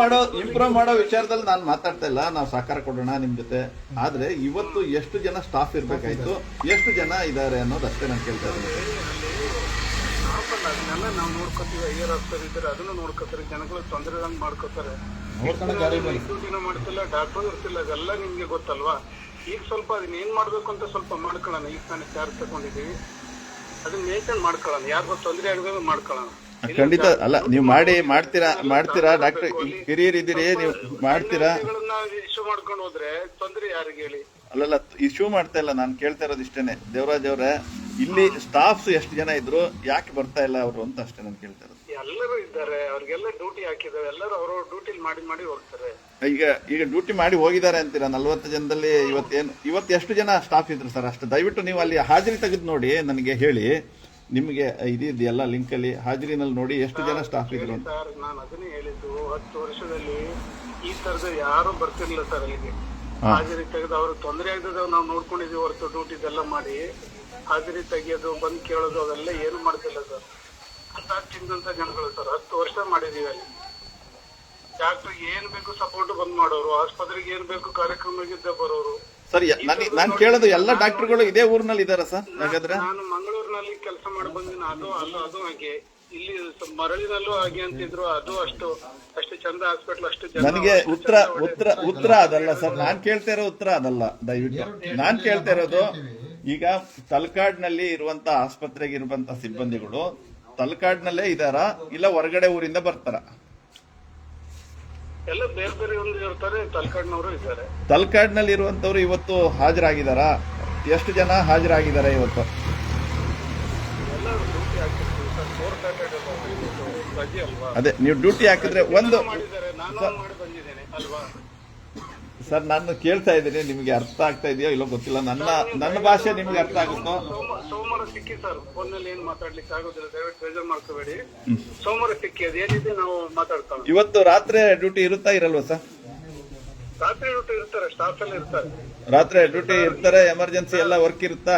Speaker 1: ಮಾಡೋ ವಿಚಾರದಲ್ಲಿ ನಾನು ಮಾತಾಡ್ತಾ ಇಲ್ಲ. ನಾವು ಸಹಕಾರ ಕೊಡೋಣ ನಿಮ್ ಜೊತೆ. ಆದ್ರೆ ಇವತ್ತು ಎಷ್ಟು ಜನ ಸ್ಟಾಫ್ ಇರ್ಬೇಕಾಯ್ತು, ಎಷ್ಟು ಜನ ಇದ್ದಾರೆ ಅನ್ನೋದು ಅಷ್ಟೇ ನಾನು ಕೇಳ್ತಾ ಇದ್ದೀನಿ.
Speaker 5: ಅದನ್ನೆಲ್ಲ ನಾವು ನೋಡ್ಕೋತೀವಿ. ಐಆರ್ ಆಫೀಸರ್ ಇದ್ದಾರೆ, ಅದನ್ನು ನೋಡ್ಕೋತಾರೆ. ಜನಗಳು ತೊಂದರೆ ಮಾಡ್ಕೋತಾರೆ. ಡ್ಯೂಟಿನ ಮಾಡ್ತಿಲ್ಲ, ಡಾಕ್ಟರ್ ಇರ್ತಿಲ್ಲ, ಅದೆಲ್ಲ ನಿಮ್ಗೆ ಗೊತ್ತಲ್ವಾ. ಈಗ ಸ್ವಲ್ಪ ಅದನ್ನ ಏನ್ ಮಾಡ್ಬೇಕು ಅಂತ ಸ್ವಲ್ಪ ಮಾಡ್ಕೊಳ್ಳೋಣ. ಈಗ ನಾನು ಚಾರ್ಜ್ ತಗೊಂಡಿದ್ದೀವಿ, ಅದನ್ನ ಮೇಂಟೈನ್ ಮಾಡ್ಕೊಳ್ಳೋಣ. ಯಾರಿಗೂ ತೊಂದರೆ ಆಗದೆ ಮಾಡ್ಕೊಳ್ಳೋಣ.
Speaker 1: ಖಂಡಿತ ಅಲ್ಲ, ನೀವು ಮಾಡ್ತೀರಾ ಡಾಕ್ಟರ್, ಹಿರಿಯರಿದ್ದೀರಿ, ನೀವು ಮಾಡ್ತೀರಾ.
Speaker 5: ಇಶ್ಯೂ ಮಾಡ್ಕೊಂಡು ಹೋದ್ರೆ ತೊಂದರೆ ಯಾರಿಗೆ ಹೇಳಿ?
Speaker 1: ಅಲ್ಲಲ್ಲ, ಇಶ್ಯೂ ಮಾಡ್ತಾ ಇಲ್ಲ, ನಾನು ಕೇಳ್ತಾ ಇರೋದು ಇಷ್ಟೇನೆ. ದೇವರಾಜ್ ಅವರೇ, ಇಲ್ಲಿ ಸ್ಟಾಫ್ಸ್ ಎಷ್ಟು ಜನ ಇದ್ರು, ಯಾಕೆ ಬರ್ತಾ ಇಲ್ಲ ಅವರು ಅಂತ ಅಷ್ಟೇ ನಾನು ಕೇಳ್ತಾ ಇರೋದು.
Speaker 5: ಎಲ್ಲರೂ ಇದ್ದಾರೆ, ಅವ್ರಿಗೆಲ್ಲ ಡ್ಯೂಟಿ ಹಾಕಿದ್ದಾರೆ, ಎಲ್ಲರೂ ಅವ್ರವ್ರ ಡ್ಯೂಟಿ ಮಾಡಿ ಹೋಗ್ತಾರೆ.
Speaker 1: ಈಗ ಡ್ಯೂಟಿ ಮಾಡಿ ಹೋಗಿದ್ದಾರೆ ಅಂತೀರಾ? 40 ಜನದಲ್ಲಿ ಇವತ್ತು ಎಷ್ಟು ಜನ ಸ್ಟಾಫ್ ಇದ್ರು ಸರ್? ಅಷ್ಟು ದಯವಿಟ್ಟು ನೀವು ಅಲ್ಲಿ ಹಾಜರಿ ತೆಗೆದು ನೋಡಿ, ನನಗೆ ಹೇಳಿ. ನಿಮಗೆ ಇದೆಯಲ್ಲ ಲಿಂಕ್ ಅಲ್ಲಿ, ಹಾಜರಿನಲ್ಲಿ ನೋಡಿ ಎಷ್ಟು ಜನ ಸ್ಟಾಫ್ ಇದ್ರು ಅಂತ.
Speaker 5: ಸರ್, ನಾನು ಅದನ್ನೇ ಹೇಳಿದ್ದು, 10 ವರ್ಷದಲ್ಲಿ ಈ ತರದ ಯಾರು ಬರ್ತಿರ್ಲಿಲ್ಲ ಸರ್ ಅಲ್ಲಿಗೆ. ಹಾಜರಿ ತೆಗೆದು ಅವ್ರಿಗೆ ತೊಂದರೆ ಆಗದ ನಾವು ನೋಡ್ಕೊಂಡಿದೀವಿ ಹೊರತು ಡ್ಯೂಟಿದೆಲ್ಲ ಮಾಡಿ ಹಾಜರಿ ತೆಗಿಯೋದು, ಬಂದ್ ಕೇಳೋದು ಅವೆಲ್ಲ ಏನು ಮಾಡ್ತಿಲ್ಲ ಸರ್. ಅಂತ ಚಿಂದಂತ ಜನಗಳು ಸರ್, 10 ವರ್ಷ ಮಾಡಿದೀವಿ ಅಲ್ಲಿ. ಡಾಕ್ಟರ್ ಏನ್ ಬೇಕು ಸಪೋರ್ಟ್ ಬಂದ್ ಮಾಡೋರು, ಆಸ್ಪತ್ರೆಗೆ ಏನ್ ಬೇಕು ಕಾರ್ಯಕ್ರಮಕ್ಕೆ ಬರೋರು.
Speaker 1: ಸರ್, ನಾನು ಕೇಳೋದು ಎಲ್ಲ ಡಾಕ್ಟರ್ಗಳು ಇದೇ ಊರಿನಲ್ಲಿ ಇದಾರ ಸರ್? ಹಾಗಾದ್ರೆ
Speaker 5: ನಾನು ಮಂಗಳೂರಿನಲ್ಲಿ ಕೆಲಸ ಮಾಡಿ ಬಂದಿನ, ಅದು ಹಾಗೆ. ಇಲ್ಲಿ ಮರಳಿನಲ್ಲೂ ಹಾಗೆ ಅಂತಿದ್ರು, ಅದು ಅಷ್ಟು ಚಂದ ಹಾಸ್ಪಿಟಲ್, ಅಷ್ಟು ಜನ.
Speaker 1: ನನಗೆ ಉತ್ತರ ಅದಲ್ಲ ಸರ್, ನಾನ್ ಕೇಳ್ತಾ ಇರೋ ಉತ್ತರ ಅದಲ್ಲ. ದಯವಿಟ್ಟು ನಾನ್ ಕೇಳ್ತಾ ಇರೋದು, ಈಗ ತಲಕಾಡ್ನಲ್ಲಿ ಇರುವಂತ ಆಸ್ಪತ್ರೆಗೆ ಇರುವಂತ ಸಿಬ್ಬಂದಿಗಳು ತಲಕಾಡ್ನಲ್ಲೇ ಇದಾರ, ಇಲ್ಲ ಹೊರಗಡೆ ಊರಿಂದ ಬರ್ತಾರ?
Speaker 5: ಎಲ್ಲ ಬೇರೆ ಬೇರೆ ಒಂದು ಇರ್ತಾರೆ, ತಲಕಾಡ್ನವರು ಇದ್ದಾರೆ.
Speaker 1: ತಲಕಾಡ್ನಲ್ಲಿ ಇರುವಂತವ್ರು ಇವತ್ತು ಹಾಜರಾಗಿದಾರ? ಎಷ್ಟು ಜನ ಹಾಜರಾಗಿದ್ದಾರೆ ಇವತ್ತು?
Speaker 5: ಎಲ್ಲ ಡ್ಯೂಟಿ ಹಾಕಿರ್ತೀವಿ ಸರ್, 4 ಸ್ಯಾಟರ್ಡೇ ರಜೆ ಅಲ್ವಾ.
Speaker 1: ಅದೇ ನೀವು ಡ್ಯೂಟಿ ಹಾಕಿದ್ರೆ ಒಂದು
Speaker 5: ಮಾಡಿದ್ದಾರೆ, ನಾನು ಮಾಡಿ ಬಂದಿದ್ದೇನೆ ಅಲ್ವಾ.
Speaker 1: ಸರ್ ನಾನು ಕೇಳ್ತಾ ಇದ್ದೀನಿ, ನಿಮಗೆ ಅರ್ಥ ಆಗ್ತಾ ಇದೆಯೋ ಇಲ್ಲೋ ಗೊತ್ತಿಲ್ಲ. ನನ್ನ ಭಾಷೆ ನಿಮ್ಗೆ ಅರ್ಥ ಆಗುತ್ತೋ?
Speaker 5: ಸೋಮವಾರ ಸಿಕ್ಕಿ ಸರ್, ಫೋನ್ ನಲ್ಲಿ ಏನು ಮಾತಾಡ್ಲಿಕ್ಕೆ ಆಗೋದಿಲ್ಲ, ದಯವಿಟ್ಟು ಬೇಜಾರು ಮಾಡ್ಕೋಬೇಡಿ. ಸೋಮವಾರ ಸಿಕ್ಕಿ ಅದೇನಿದೆ ನಾವು ಮಾತಾಡ್ತಾವೆ.
Speaker 1: ಇವತ್ತು ರಾತ್ರಿ ಡ್ಯೂಟಿ ಇರುತ್ತಾ ಇರಲ್ವಾ ಸರ್?
Speaker 5: ರಾತ್ರಿ ಡ್ಯೂಟಿ ಇರ್ತಾರೆ, ಸ್ಟಾಫ್ ಎಲ್ಲ ಇರ್ತಾರೆ.
Speaker 1: ರಾತ್ರಿ ಡ್ಯೂಟಿ ಇರ್ತಾರೆ, ಎಮರ್ಜೆನ್ಸಿ ಎಲ್ಲ ವರ್ಕ್ ಇರುತ್ತಾ?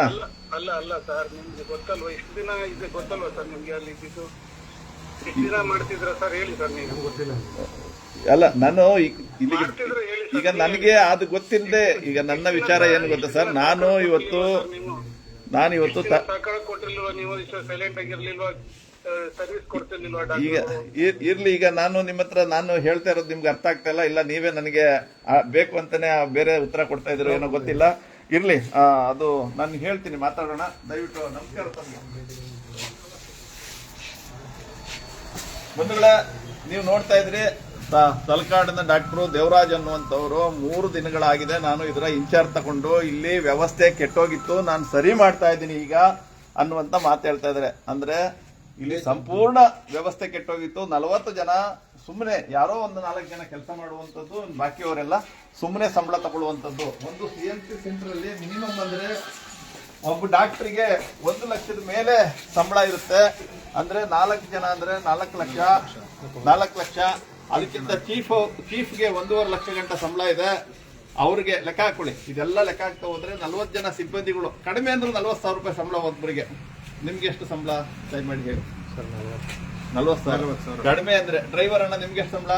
Speaker 5: ಅಲ್ಲ ಸರ್, ನಿಮ್ಗೆ ಗೊತ್ತಲ್ವಾ, ಇಷ್ಟು ದಿನ ಇದೆ ಗೊತ್ತಲ್ವಾ ಸರ್ ನಿಮ್ಗೆ ಅಲ್ಲಿ ಇದ್ದಿದ್ದು? ಇಷ್ಟು ದಿನ ಮಾಡ್ತಿದ್ರ ಸರ್? ಹೇಳಿ ಸರ್, ನೀವು ಗೊತ್ತಿಲ್ಲ
Speaker 1: ಅಲ್ಲ, ನಾನು ಇಲ್ಲಿಗೆ
Speaker 5: ಮಾಡ್ತಿದ್ರೆ ಹೇಳಿ ಸರ್.
Speaker 1: ಈಗ ನನಗೆ ಅದು ಗೊತ್ತಿಲ್ಲದೆ, ಈಗ ನನ್ನ ವಿಚಾರ ಏನು ಗೊತ್ತಾ ಸರ್, ನಾನು ಇವತ್ತು
Speaker 5: ಸಹಕಾರ ಕೊಟ್ಟಿರ್ಲಿಲ್ವಾ ನೀವು? ಸೈಲೆಂಟ್ ಆಗಿರ್ಲಿಲ್ವಾ? ಸರ್ವಿಸ್ ಕೊಡ್ತಿರ್ಲಿಲ್ವಾ
Speaker 1: ಈಗ
Speaker 5: ಡಾಕ್ಟರ್?
Speaker 1: ಇರ್ಲಿ, ಈಗ ನಾನು ನಿಮ್ಮ ಹತ್ರ ನಾನು ಹೇಳ್ತಾ ಇರೋದು ನಿಮ್ಗೆ ಅರ್ಥ ಆಗ್ತಾ ಇಲ್ಲ, ಇಲ್ಲ ನೀವೇ ನನಗೆ ಬೇಕು ಅಂತಾನೆ ಬೇರೆ ಉತ್ತರ ಕೊಡ್ತಾ ಇದ್ರು ಏನೋ ಗೊತ್ತಿಲ್ಲ. ಇರ್ಲಿ, ಅದು ನಾನು ಹೇಳ್ತೀನಿ, ಮಾತಾಡೋಣ. ದಯವಿಟ್ಟು ನಮಸ್ಕಾರ ತಮಗೆ. ಬಂಧುಗಳೇ, ನೀವು ನೋಡ್ತಾ ಇದ್ರಿ ತಲಕಾಡಿನ ಡಾಕ್ಟ್ರು ದೇವರಾಜ್ ಅನ್ನುವಂಥವ್ರು 3 ದಿನಗಳಾಗಿದೆ ನಾನು ಇದರ ಇನ್ಚಾರ್ಜ್ ತಗೊಂಡು, ಇಲ್ಲಿ ವ್ಯವಸ್ಥೆ ಕೆಟ್ಟೋಗಿತ್ತು, ನಾನು ಸರಿ ಮಾಡ್ತಾ ಇದ್ದೀನಿ ಈಗ ಅನ್ನುವಂತ ಮಾತು ಹೇಳ್ತಾ ಇದ್ದಾರೆ. ಅಂದ್ರೆ ಇಲ್ಲಿ ಸಂಪೂರ್ಣ ವ್ಯವಸ್ಥೆ ಕೆಟ್ಟೋಗಿತ್ತು. 40 ಜನ ಸುಮ್ಮನೆ ಯಾರೋ ಒಂದು 4 ಜನ ಕೆಲಸ ಮಾಡುವಂಥದ್ದು, ಬಾಕಿಯವರೆಲ್ಲ ಸುಮ್ಮನೆ ಸಂಬಳ ತಗೊಳ್ಳುವಂಥದ್ದು. ಒಂದು CMC ಸೆಂಟರ್ ಅಲ್ಲಿ ಮಿನಿಮಮ್ ಅಂದ್ರೆ ಒಬ್ಬ ಡಾಕ್ಟರ್ಗೆ 1 ಲಕ್ಷದ ಮೇಲೆ ಸಂಬಳ ಇರುತ್ತೆ. ಅಂದ್ರೆ 4 ಜನ ಅಂದ್ರೆ 4 ಲಕ್ಷ. ಅದಕ್ಕಿಂತ ಚೀಫ್ಗೆ 1.5 ಲಕ್ಷ ಗಂಟೆ ಸಂಬಳ ಇದೆ. ಅವ್ರಿಗೆ ಲೆಕ್ಕ ಹಾಕೊಳ್ಳಿ, ಇದೆಲ್ಲ ಲೆಕ್ಕ ಹಾಕ್ತಾ ಹೋದ್ರೆ 40 ಜನ ಸಿಬ್ಬಂದಿಗಳು, ಕಡಿಮೆ ಅಂದ್ರೆ 40,000 ರೂಪಾಯಿ ಸಂಬಳ ಒಬ್ಬರಿಗೆ. ನಿಮ್ಗೆ ಎಷ್ಟು ಸಂಬಳ ದಯಮಾಡಿ ಹೇಳಿ? 40,000. ಕಡಿಮೆ ಅಂದ್ರೆ ಡ್ರೈವರ್ ಅಣ್ಣ ನಿಮ್ಗೆ ಎಷ್ಟು ಸಂಬಳ?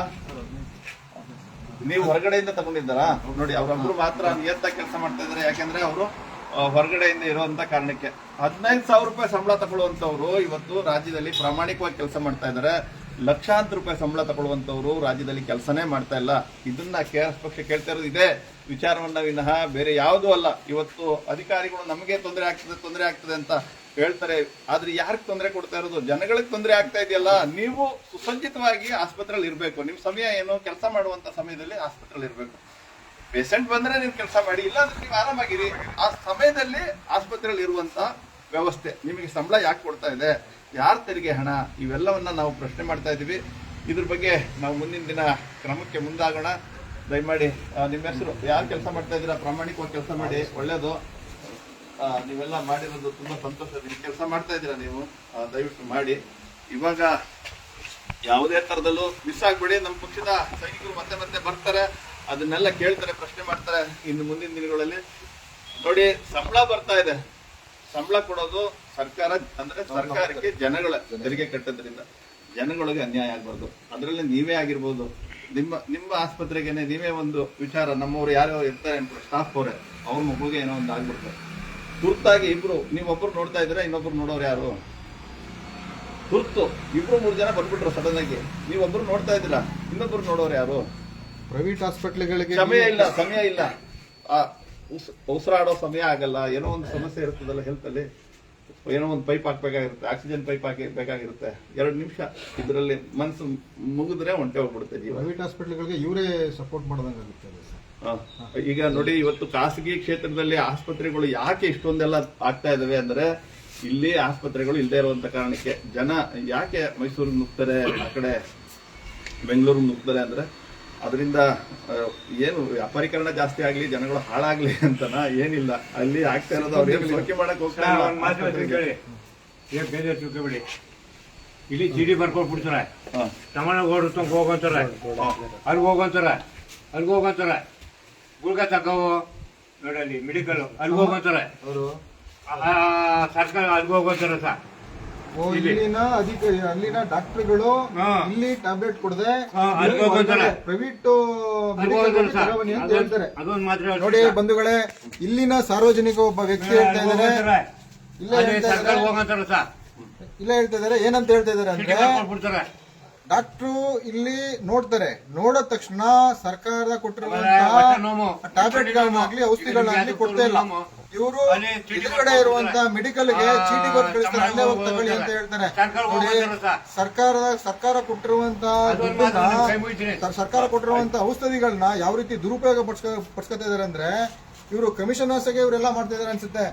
Speaker 1: ನೀವು ಹೊರಗಡೆಯಿಂದ ತಗೊಂಡಿದ್ದಾರಾ? ನೋಡಿ, ಅವರೊಬ್ರು ಮಾತ್ರ ನಿಯತ್ತ ಕೆಲಸ ಮಾಡ್ತಾ ಇದಾರೆ, ಯಾಕೆಂದ್ರೆ ಅವರು ಹೊರಗಡೆಯಿಂದ ಇರುವಂತ ಕಾರಣಕ್ಕೆ. 15,000 ರೂಪಾಯಿ ಸಂಬಳ ತಗೊಳ್ಳುವಂತವ್ರು ಇವತ್ತು ರಾಜ್ಯದಲ್ಲಿ ಪ್ರಾಮಾಣಿಕವಾಗಿ ಕೆಲಸ ಮಾಡ್ತಾ ಇದ್ದಾರೆ. ಲಕ್ಷಾಂತರ ರೂಪಾಯಿ ಸಂಬಳ ತಗೊಳ್ಳುವಂತವ್ರು ರಾಜ್ಯದಲ್ಲಿ ಕೆಲಸನೇ ಮಾಡ್ತಾ ಇಲ್ಲ. ಇದನ್ನ KRS ಪಕ್ಷ ಕೇಳ್ತಾ ಇರೋದು ಇದೇ ವಿಚಾರವನ್ನ ವಿನಃ ಬೇರೆ ಯಾವುದೂ ಅಲ್ಲ. ಇವತ್ತು ಅಧಿಕಾರಿಗಳು ನಮಗೆ ತೊಂದರೆ ಆಗ್ತದೆ ಅಂತ ಹೇಳ್ತಾರೆ, ಆದ್ರೆ ಯಾರಿಗೆ ತೊಂದರೆ ಕೊಡ್ತಾ ಇರೋದು? ಜನಗಳಿಗೆ ತೊಂದರೆ ಆಗ್ತಾ ಇದೆಯಲ್ಲ. ನೀವು ಸುಸಜ್ಜಿತವಾಗಿ ಆಸ್ಪತ್ರೆಯಲ್ಲಿ ಇರಬೇಕು. ನಿಮ್ ಸಮಯ ಏನು? ಕೆಲಸ ಮಾಡುವಂತ ಸಮಯದಲ್ಲಿ ಆಸ್ಪತ್ರೆಯಲ್ಲಿ ಇರಬೇಕು. ಪೇಷಂಟ್ ಬಂದ್ರೆ ನೀವು ಕೆಲಸ ಮಾಡಿ, ಇಲ್ಲ ಅಂದ್ರೆ ನೀವು ಆರಾಮಾಗಿರಿ. ಆ ಸಮಯದಲ್ಲಿ ಆಸ್ಪತ್ರೆಯಲ್ಲಿ ಇರುವಂತ ವ್ಯವಸ್ಥೆ ನಿಮಗೆ ಸಂಬಳ ಯಾಕೆ ಕೊಡ್ತಾ ಇದೆ? ಯಾರ ತೆರಿಗೆ ಹಣ? ಇವೆಲ್ಲವನ್ನ ನಾವು ಪ್ರಶ್ನೆ ಮಾಡ್ತಾ ಇದೀವಿ. ಇದ್ರ ಬಗ್ಗೆ ನಾವು ಮುಂದಿನ ದಿನ ಕ್ರಮಕ್ಕೆ ಮುಂದಾಗೋಣ. ದಯಮಾಡಿ ನಿಮ್ಮ ಹೆಸರು, ಯಾರು ಕೆಲಸ ಮಾಡ್ತಾ ಇದ್ದೀರಾ ಪ್ರಾಮಾಣಿಕವಾಗಿ ಕೆಲಸ ಮಾಡಿ, ಒಳ್ಳೇದು. ನೀವೆಲ್ಲ ಮಾಡಿರೋದು ತುಂಬಾ ಸಂತೋಷ. ನೀವು ಕೆಲಸ ಮಾಡ್ತಾ ಇದ್ದೀರಾ, ನೀವು ದಯವಿಟ್ಟು ಮಾಡಿ. ಇವಾಗ ಯಾವುದೇ ತರದಲ್ಲೂ ಮಿಸ್ ಆಗ್ಬೇಡಿ. ನಮ್ಮ ಪಕ್ಷದ ಸೈನಿಕರು ಮತ್ತೆ ಬರ್ತಾರೆ, ಅದನ್ನೆಲ್ಲ ಕೇಳ್ತಾರೆ, ಪ್ರಶ್ನೆ ಮಾಡ್ತಾರೆ. ಇನ್ನು ಮುಂದಿನ ದಿನಗಳಲ್ಲಿ ನೋಡಿ, ಸಂಬಳ ಬರ್ತಾ ಇದೆ. ಸಂಬಳ ಕೊಡೋದು ಸರ್ಕಾರ, ಅಂದ್ರೆ ಸರ್ಕಾರಕ್ಕೆ ಜನಗಳ ತೆರಿಗೆ ಕಟ್ಟೋದ್ರಿಂದ ಜನಗಳಿಗೆ ಅನ್ಯಾಯ ಆಗ್ಬಾರ್ದು. ಅದರಲ್ಲಿ ನೀವೇ ಆಗಿರ್ಬೋದು, ನಿಮ್ಮ ಆಸ್ಪತ್ರೆಗೇನೆ ನೀವೇ ಒಂದು ವಿಚಾರ, ನಮ್ಮವ್ರು ಯಾರೋ ಇರ್ತಾರೆ ಸ್ಟಾಫ್ ಅವರೇ, ಅವ್ರ ಮಗುಗೆ ಏನೋ ಒಂದು ಆಗ್ಬಿಡ್ತಾರೆ. ತುರ್ತಾಗಿ ನೀವೊಬ್ರು ನೋಡ್ತಾ ಇದ್ರೆ ಇನ್ನೊಬ್ರು ನೋಡೋರು ಯಾರು? ತುರ್ತು 2-3 ಜನ ಬಂದ್ಬಿಟ್ರು ಸಡನ್ ಆಗಿ, ನೀವೊಬ್ರು ನೋಡ್ತಾ ಇದ್ದೀರಾ, ಇನ್ನೊಬ್ರು ನೋಡೋರು ಯಾರು?
Speaker 3: ಪ್ರೈವೇಟ್ ಹಾಸ್ಪಿಟ್ಲ್ಗಳಿಗೆ
Speaker 1: ಸಮಯ ಇಲ್ಲ, ಉಸಿರಾಡೋ ಸಮಯ ಆಗಲ್ಲ. ಏನೋ ಒಂದು ಸಮಸ್ಯೆ ಇರ್ತದಲ್ಲ ಹೆಲ್ತ್ ಅಲ್ಲಿ, ಏನೋ ಒಂದು ಪೈಪ್ ಹಾಕ್ಬೇಕಾಗಿರುತ್ತೆ, ಆಕ್ಸಿಜನ್ ಪೈಪ್ ಹಾಕಬೇಕಾಗಿರುತ್ತೆ. 2 ನಿಮಿಷ ಇದರಲ್ಲಿ ಮನಸ್ಸು ಮುಗಿದ್ರೆ ಹೊಂಟೆ ಹೋಗ್ಬಿಡುತ್ತೆ ಜೀವ.
Speaker 3: ಪ್ರೈವೇಟ್ ಹಾಸ್ಪಿಟ್ಲ್ಗಳಿಗೆ ಇವರೇ ಸಪೋರ್ಟ್ ಮಾಡೋದಂಗಾಗುತ್ತೆ.
Speaker 1: ಈಗ ನೋಡಿ, ಇವತ್ತು ಖಾಸಗಿ ಕ್ಷೇತ್ರದಲ್ಲಿ ಆಸ್ಪತ್ರೆಗಳು ಯಾಕೆ ಇಷ್ಟೊಂದೆಲ್ಲ ಆಗ್ತಾ ಇದಾವೆ ಅಂದ್ರೆ, ಇಲ್ಲಿ ಆಸ್ಪತ್ರೆಗಳು ಇಲ್ಲದೆ ಇರುವಂತ ಕಾರಣಕ್ಕೆ ಜನ ಯಾಕೆ ಮೈಸೂರಿಗೆ ನುಗ್ತಾರೆ, ಆ ಕಡೆ ಬೆಂಗಳೂರಿಗೆ ನುಗ್ತಾರೆ ಅಂದ್ರೆ, ಅದರಿಂದ ಏನು ವ್ಯಾಪಾರೀಕರಣ ಜಾಸ್ತಿ ಆಗ್ಲಿ, ಜನಗಳು ಹಾಳಾಗ್ಲಿ ಅಂತನಾ? ಏನಿಲ್ಲ, ಅಲ್ಲಿ ಆಗ್ತಾ ಇರೋದು ಅವ್ರು ಏನು ಸೋಕೆ ಮಾಡಕ್ ಹೋಗ್ತಾ
Speaker 6: ಇಲ್ಲ. ಇಲ್ಲಿ ಚೀಟಿ ಬರ್ಕೊಟ್ಬಿಡ್ತಾರೆ, ತಮ್ಮನ ಓಡಿಸ್ತಂಗ್ ಹೋಗಂತಾರೆ, ಅಲ್ಲಿಗೆ ಹೋಗಂತಾರೆ, ಗುಳ್ಗ ತಗೋವು ನೋಡಲ್ಲಿ ಮೆಡಿಕಲ್ ಅಲ್ಲಿಗೆ ಹೋಗಂತಾರೆ, ಸರ್ಕಾರ ಅಲ್ಲಿಗೆ ಹೋಗಂತಾರೆ ಸರ್.
Speaker 3: ಅಲ್ಲಿನ ಡಾಕ್ಟರ್ಗಳು ಇಲ್ಲಿ ಟ್ಯಾಬ್ಲೆಟ್ ಕೊಡದೆ ಪ್ರೈವೇಟ್ ಅಂತ ಹೇಳ್ತಾರೆ. ನೋಡಿ ಬಂಧುಗಳೇ, ಇಲ್ಲಿನ ಸಾರ್ವಜನಿಕ ಒಬ್ಬ ವ್ಯಕ್ತಿ ಹೇಳ್ತಾ ಇದ್ದಾರೆ, ಇಲ್ಲ ಹೇಳ್ತಾ ಇದಾರೆ, ಏನಂತ ಹೇಳ್ತಾ ಇದಾರೆ ಅಂದ್ರೆ, ಡಾಕ್ಟ್ರು ಇಲ್ಲಿ ನೋಡ್ತಾರೆ, ನೋಡಿದ ತಕ್ಷಣ ಸರ್ಕಾರ ಕೊಟ್ಟಿರುವಂತಹ ಟ್ಯಾಬ್ಲೆಟ್ಗಳನ್ನಾಗ್ಲಿ ಔಷಧಿಗಳನ್ನಾಗ್ಲಿ ಕೊಡ್ತಾ ಇಲ್ಲ. ಇವರು ಎದುರುಗಡೆ ಇರುವಂತಹ ಮೆಡಿಕಲ್ಗೆ ಚೀಟಿ ಬರ್ದು ಕಳಿಸ್ತಾರೆ, ಅಲ್ಲೇ ಹೋಗಿ ತಗೊಳ್ಳಿ ಅಂತ ಹೇಳ್ತಾರೆ. ನೋಡಿ, ಸರ್ಕಾರ ಕೊಟ್ಟಿರುವಂತಹ ಔಷಧಿಗಳನ್ನ ಯಾವ ರೀತಿ ದುರುಪಯೋಗ ಪಡಿಸ್ಕೊತಾ ಇದಾರೆ ಅಂದ್ರೆ, ಇವರು ಕಮಿಷನ್ ಆಸೆಗೆ ಇವರೆಲ್ಲ ಮಾಡ್ತಾ ಇದಾರೆ ಅನ್ಸುತ್ತೆ.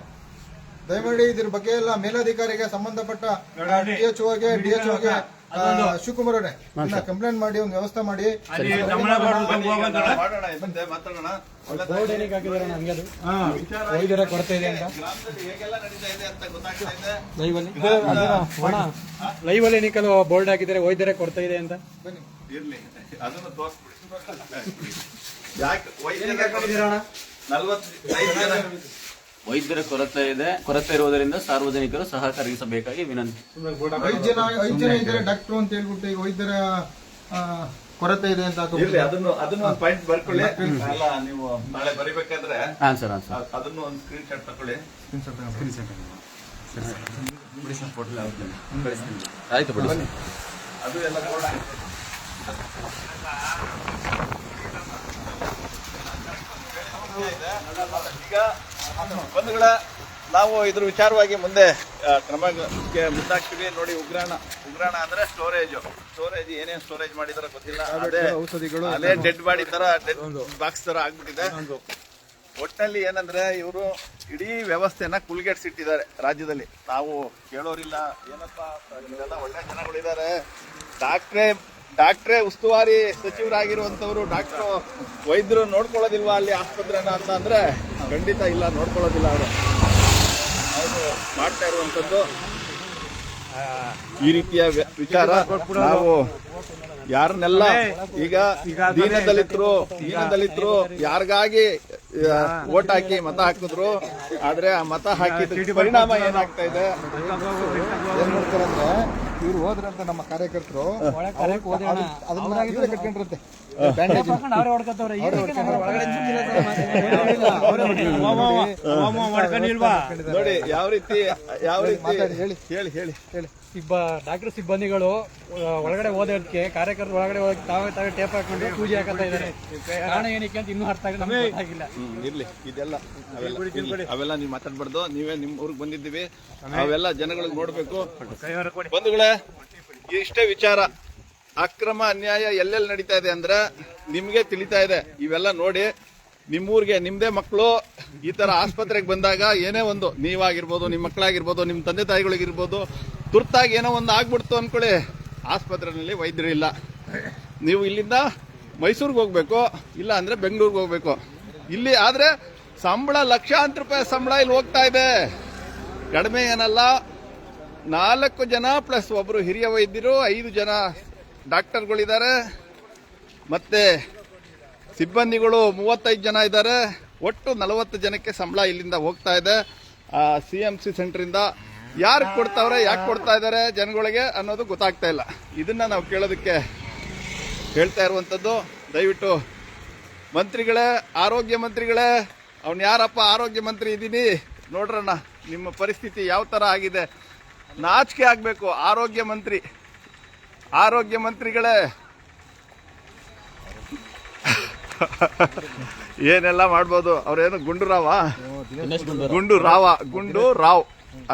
Speaker 3: ದಯಮಾಡಿ ಇದ್ರ ಬಗ್ಗೆ ಎಲ್ಲ ಮೇಲಧಿಕಾರಿಗೆ, ಸಂಬಂಧಪಟ್ಟ DHOಗೆ ಶಿವಕುಮಾರ್ ಅವರೇ ಕಂಪ್ಲೇಂಟ್ ಮಾಡಿ ಒಂದು ವ್ಯವಸ್ಥೆ ಮಾಡಿ
Speaker 1: ಮಾಡೋಣ ಮುಂದೆ ಮಾತಾಡೋಣ.
Speaker 7: ಕೊರತೆ ಇದೆ ಅಂತ
Speaker 1: ಗ್ರಾಮದಲ್ಲಿ ಹೇಗೆಲ್ಲ ನಡೀತಾ ಇದೆ ಅಂತ ಗೊತ್ತಾಗ್ತಾ ಇದೆ.
Speaker 7: ಲೈವ್ ಅಲ್ಲಿ ನಿಕಲ್ ಬೋರ್ಡ್ ಹಾಕಿದ್ದಾರೆ ವೈದ್ಯರ ಕೊರತೆ ಇದೆ ಅಂತ.
Speaker 1: ಇರ್ಲಿ ಅದನ್ನು ತೋರಿಸ್ಬಿಡಿ. ಯಾಕೆ ವೈದ್ಯರ 45 ಜನ
Speaker 8: ವೈದ್ಯರ ಕೊರತೆ ಇರುವುದರಿಂದ ಸಾರ್ವಜನಿಕರು ಸಹಕರಿಸಬೇಕಾಗಿ ವಿನಂತಿ.
Speaker 3: 5 ಜನ ಇದ್ದಾರೆ ಡಾಕ್ಟರ್ ಅಂತ ಹೇಳ್ಬಿಟ್ಟು ಈಗ ವೈದ್ಯರ ಕೊರತೆ ಇದೆ ಅಂತ
Speaker 1: ಇರ್ಲಿ ಅದನ್ನು ಒಂದು ಪಾಯಿಂಟ್ ಬರ್ಕೊಳ್ಳಿ. ಅಲ್ಲ ನೀವು ನಾಳೆ ಬರಿಬೇಕಾದ್ರೆ
Speaker 8: ಹಾಂ ಸರ್
Speaker 1: ಅದನ್ನು ಒಂದು ಸ್ಕ್ರೀನ್ ಶಾಟ್ ತಗೊಳ್ಳಿ.
Speaker 8: ಆಯ್ತು ಬಿಡಿ.
Speaker 1: ಅದು ಎಲ್ಲ ಕೂಡ ಈಗ ಬಂಧುಗಳ ನಾವು ಇದ್ರ ವಿಚಾರವಾಗಿ ಮುಂದೆ ಕ್ರಮಕ್ಕೆ ಮುಂದಾಗ್ತೀವಿ. ನೋಡಿ, ಉಗ್ರಾಣ ಅಂದ್ರೆ ಸ್ಟೋರೇಜ್ ಏನೇನ್ ಸ್ಟೋರೇಜ್ ಮಾಡಿದಾರ ಗೊತ್ತಿಲ್ಲ.
Speaker 3: ಔಷಧಿಗಳು
Speaker 1: ಅದೇ ಡೆಡ್ ಬಾಡಿ ತರ ಡೆಡ್ ಬಾಕ್ಸ್ ತರ ಆಗ್ಬಿಟ್ಟಿದೆ. ಒಟ್ಟಿನಲ್ಲಿ ಏನಂದ್ರೆ ಇವರು ಇಡೀ ವ್ಯವಸ್ಥೆನ ಕುಲ್ಗೆಡ್ಸಿಟ್ಟಿದ್ದಾರೆ ರಾಜ್ಯದಲ್ಲಿ. ನಾವು ಕೇಳೋರಿಲ್ಲ ಏನಪ್ಪಾ, ಇಲ್ಲೆಲ್ಲ ಒಳ್ಳೆ ಜನಗಳಿದ್ದಾರೆ. ಡಾಕ್ಟ್ರೇ ಉಸ್ತುವಾರಿ ಸಚಿವರಾಗಿರುವಂತವ್ರು ಡಾಕ್ಟ್ರು ವೈದ್ಯರು ನೋಡ್ಕೊಳ್ಳೋದಿಲ್ವಾ ಅಲ್ಲಿ ಆಸ್ಪತ್ರೆನ ಅಂತ ಅಂದ್ರೆ ಖಂಡಿತ ಇಲ್ಲ, ನೋಡ್ಕೊಳ್ಳೋದಿಲ್ಲ. ಅವರು ಮಾಡ್ತಾ ಇರುವಂತದ್ದು ಈ ರೀತಿಯ ವಿಚಾರ. ನಾವು ಯಾರನ್ನೆಲ್ಲ ಈಗ ದೀನದಲಿತರು ಯಾರಿಗಾಗಿ ವೋಟ್ ಹಾಕಿ ಮತ ಹಾಕಿದ್ರು, ಆದ್ರೆ ಆ ಮತ ಹಾಕಿದ ಪರಿಣಾಮ ಏನಾಗ್ತಾ ಇದೆ?
Speaker 3: ಏನ್ ಮಾಡ್ತಾರಂದ್ರೆ ಇವ್ರು ಹೋದ್ರಂತ ನಮ್ಮ ಕಾರ್ಯಕರ್ತರು ಅದನ್ನ ಕಟ್ಕೊಂಡಿರುತ್ತೆ.
Speaker 1: ನೋಡಿ ಯಾವ ರೀತಿ ಹೇಳಿ
Speaker 7: ಡಾಕ್ಟರ್ ಸಿಬ್ಬಂದಿಗಳು ಒಳಗಡೆ ಹೋದಕ್ಕೆ ಕಾರ್ಯಕರ್ತರು ಒಳಗಡೆ ಹೋಗಿ ತಾವೇ ಟೇಪ್ ಹಾಕೊಂಡು ಪೂಜೆ ಹಾಕತ್ತಾ ಇದ್ದಾರೆ. ಕಾರಣ ಏನಕ್ಕೆ ಅಂತ ಇನ್ನೂ ಅರ್ಥ ಆಗಿಲ್ಲ.
Speaker 1: ಇರ್ಲಿ ಇದೆಲ್ಲ ಅವೆಲ್ಲ ನೀವು ಮಾತಾಡ್ಬಾರ್ದು. ನೀವೇ ನಿಮ್ ಊರಿಗೆ ಬಂದಿದ್ದೀವಿ, ಅವೆಲ್ಲ ಜನಗಳಿಗೆ ನೋಡ್ಬೇಕು. ಬಂಧುಗಳೇ, ಇಷ್ಟೇ ವಿಚಾರ. ಅಕ್ರಮ ಅನ್ಯಾಯ ಎಲ್ಲೆಲ್ಲಿ ನಡೀತಾ ಇದೆ ಅಂದ್ರೆ ನಿಮ್ಗೆ ತಿಳಿತಾ ಇದೆ. ಇವೆಲ್ಲ ನೋಡಿ ನಿಮ್ಮೂರಿಗೆ ನಿಮ್ದೇ ಮಕ್ಕಳು ಈ ತರ ಆಸ್ಪತ್ರೆಗೆ ಬಂದಾಗ ಏನೇ ಒಂದು, ನೀವಾಗಿರ್ಬೋದು, ನಿಮ್ಮ ಮಕ್ಕಳಾಗಿರ್ಬೋದು, ನಿಮ್ಮ ತಂದೆ ತಾಯಿಗಳಿಗಿರ್ಬೋದು, ತುರ್ತಾಗಿ ಏನೋ ಒಂದು ಆಗ್ಬಿಡ್ತು ಅನ್ಕೊಳ್ಳಿ, ಆಸ್ಪತ್ರೆಯಲ್ಲಿ ವೈದ್ಯರು ಇಲ್ಲ. ನೀವು ಇಲ್ಲಿಂದ ಮೈಸೂರಿಗೆ ಹೋಗ್ಬೇಕು, ಇಲ್ಲ ಅಂದ್ರೆ ಬೆಂಗಳೂರಿಗೆ ಹೋಗ್ಬೇಕು. ಇಲ್ಲಿ ಆದ್ರೆ ಸಂಬಳ ಲಕ್ಷಾಂತರ ರೂಪಾಯಿ ಸಂಬಳ ಇಲ್ಲಿ ಹೋಗ್ತಾ ಇದೆ. ಕಡಿಮೆ ಏನಲ್ಲ. 4 ಜನ ಪ್ಲಸ್ ಒಬ್ರು ಹಿರಿಯ ವೈದ್ಯರು, 5 ಜನ ಡಾಕ್ಟರ್ಗಳಿದ್ದಾರೆ, ಮತ್ತೆ ಸಿಬ್ಬಂದಿಗಳು 35 ಜನ ಇದ್ದಾರೆ. ಒಟ್ಟು 40 ಜನಕ್ಕೆ ಸಂಬಳ ಇಲ್ಲಿಂದ ಹೋಗ್ತಾ ಇದೆ. CMC ಸೆಂಟರಿಂದ ಯಾರು ಕೊಡ್ತಾವ್ರೆ, ಯಾಕೆ ಕೊಡ್ತಾ ಇದ್ದಾರೆ ಜನಗಳಿಗೆ ಅನ್ನೋದು ಗೊತ್ತಾಗ್ತಾ ಇಲ್ಲ. ಇದನ್ನ ನಾವು ಕೇಳೋದಕ್ಕೆ ಹೇಳ್ತಾ ಇರುವಂತದ್ದು. ದಯವಿಟ್ಟು ಮಂತ್ರಿಗಳೇ, ಆರೋಗ್ಯ ಮಂತ್ರಿಗಳೇ, ಅವ್ನು ಯಾರಪ್ಪ ಆರೋಗ್ಯ ಮಂತ್ರಿ ಇದ್ದೀನಿ ನೋಡ್ರಣ್ಣ, ನಿಮ್ಮ ಪರಿಸ್ಥಿತಿ ಯಾವ ತರ ಆಗಿದೆ. ನಾಚಿಕೆ ಆಗ್ಬೇಕು. ಆರೋಗ್ಯ ಮಂತ್ರಿಗಳೇ ಏನೆಲ್ಲ ಮಾಡ್ಬೋದು. ಅವ್ರೇನು ಗುಂಡು ರಾವ್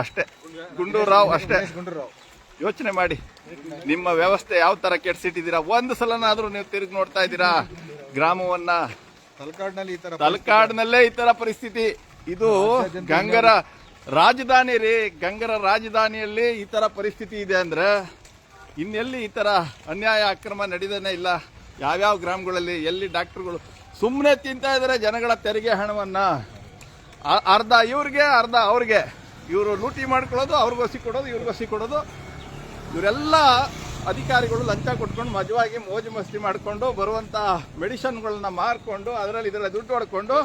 Speaker 1: ಅಷ್ಟೇ. ಯೋಚನೆ ಮಾಡಿ, ನಿಮ್ಮ ವ್ಯವಸ್ಥೆ ಯಾವ ತರ ಕೆಡ್ಸಿಟ್ಟಿದ್ದೀರಾ. ಒಂದು ಸಲನಾದ್ರೂ ನೀವು ತಿರುಗಿ ನೋಡ್ತಾ ಇದ್ದೀರಾ ಗ್ರಾಮವನ್ನ? ತಲಕಾಡ್ನಲ್ಲೇ ಈ ತರ ಪರಿಸ್ಥಿತಿ. ಇದು ಗಂಗರ ರಾಜಧಾನಿ ರೀ. ಗಂಗರ ರಾಜಧಾನಿಯಲ್ಲಿ ಈ ತರ ಪರಿಸ್ಥಿತಿ ಇದೆ ಅಂದ್ರೆ ಇನ್ನೆಲ್ಲಿ ಈ ತರ ಅನ್ಯಾಯ ಅಕ್ರಮ ನಡೆದೇನೆ ಇಲ್ಲ. ಯಾವ್ಯಾವ ಗ್ರಾಮಗಳಲ್ಲಿ ಎಲ್ಲಿ ಡಾಕ್ಟರ್ಗಳು ಸುಮ್ಮನೆ ತಿಂತಾ ಇದಾರೆ ಜನಗಳ ತೆರಿಗೆ ಹಣವನ್ನ. ಅರ್ಧ ಇವ್ರಿಗೆ, ಅರ್ಧ ಅವ್ರಿಗೆ. ಇವರು ಲೂಟಿ ಮಾಡ್ಕೊಳ್ಳೋದು, ಅವ್ರಿಗೋಸಿ ಕೊಡೋದು, ಇವ್ರಿಗೋಸಿ ಕೊಡೋದು. ಇವರೆಲ್ಲ ಅಧಿಕಾರಿಗಳು ಲಂಚ ಕೊಟ್ಕೊಂಡು ಮಜವಾಗಿ ಮೋಜು ಮಸ್ತಿ ಮಾಡಿಕೊಂಡು ಬರುವಂತ ಮೆಡಿಸಿನ್ಗಳನ್ನ ಮಾರ್ಕೊಂಡು ಅದರಲ್ಲಿ ಇದರಲ್ಲಿ ದುಡ್ಡು ಹೊಡ್ಕೊಂಡು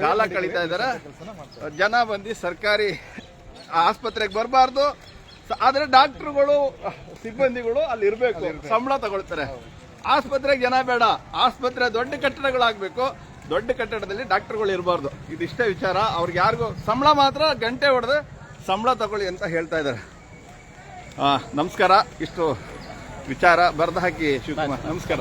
Speaker 1: ಕಾಲ ಕಳೀತಾ ಇದ್ದಾರೆ. ಜನ ಬಂದು ಸರ್ಕಾರಿ ಆಸ್ಪತ್ರೆಗೆ ಬರಬಾರ್ದು. ಆದ್ರೆ ಡಾಕ್ಟರ್ಗಳು, ಸಿಬ್ಬಂದಿಗಳು ಅಲ್ಲಿ ಇರಬೇಕು, ಸಂಬಳ ತಗೊಳ್ತಾರೆ. ಆಸ್ಪತ್ರೆಗೆ ಜನ ಬೇಡ. ಆಸ್ಪತ್ರೆ ದೊಡ್ಡ ಕಟ್ಟಡಗಳಾಗಬೇಕು. ದೊಡ್ಡ ಕಟ್ಟಡದಲ್ಲಿ ಡಾಕ್ಟರ್ಗಳು ಇರಬಾರ್ದು. ಇದಿಷ್ಟೇ ವಿಚಾರ. ಅವ್ರಿಗೆ ಯಾರಿಗೂ ಸಂಬಳ ಮಾತ್ರ ಗಂಟೆ ಹೊಡೆದು ಸಂಬಳ ತಗೊಳ್ಳಿ ಅಂತ ಹೇಳ್ತಾ ಇದ್ದಾರೆ. ನಮಸ್ಕಾರ. ಇಷ್ಟು ವಿಚಾರ ಬರೆದು ಹಾಕಿ ಶಿವಕುಮಾರ್. ನಮಸ್ಕಾರ.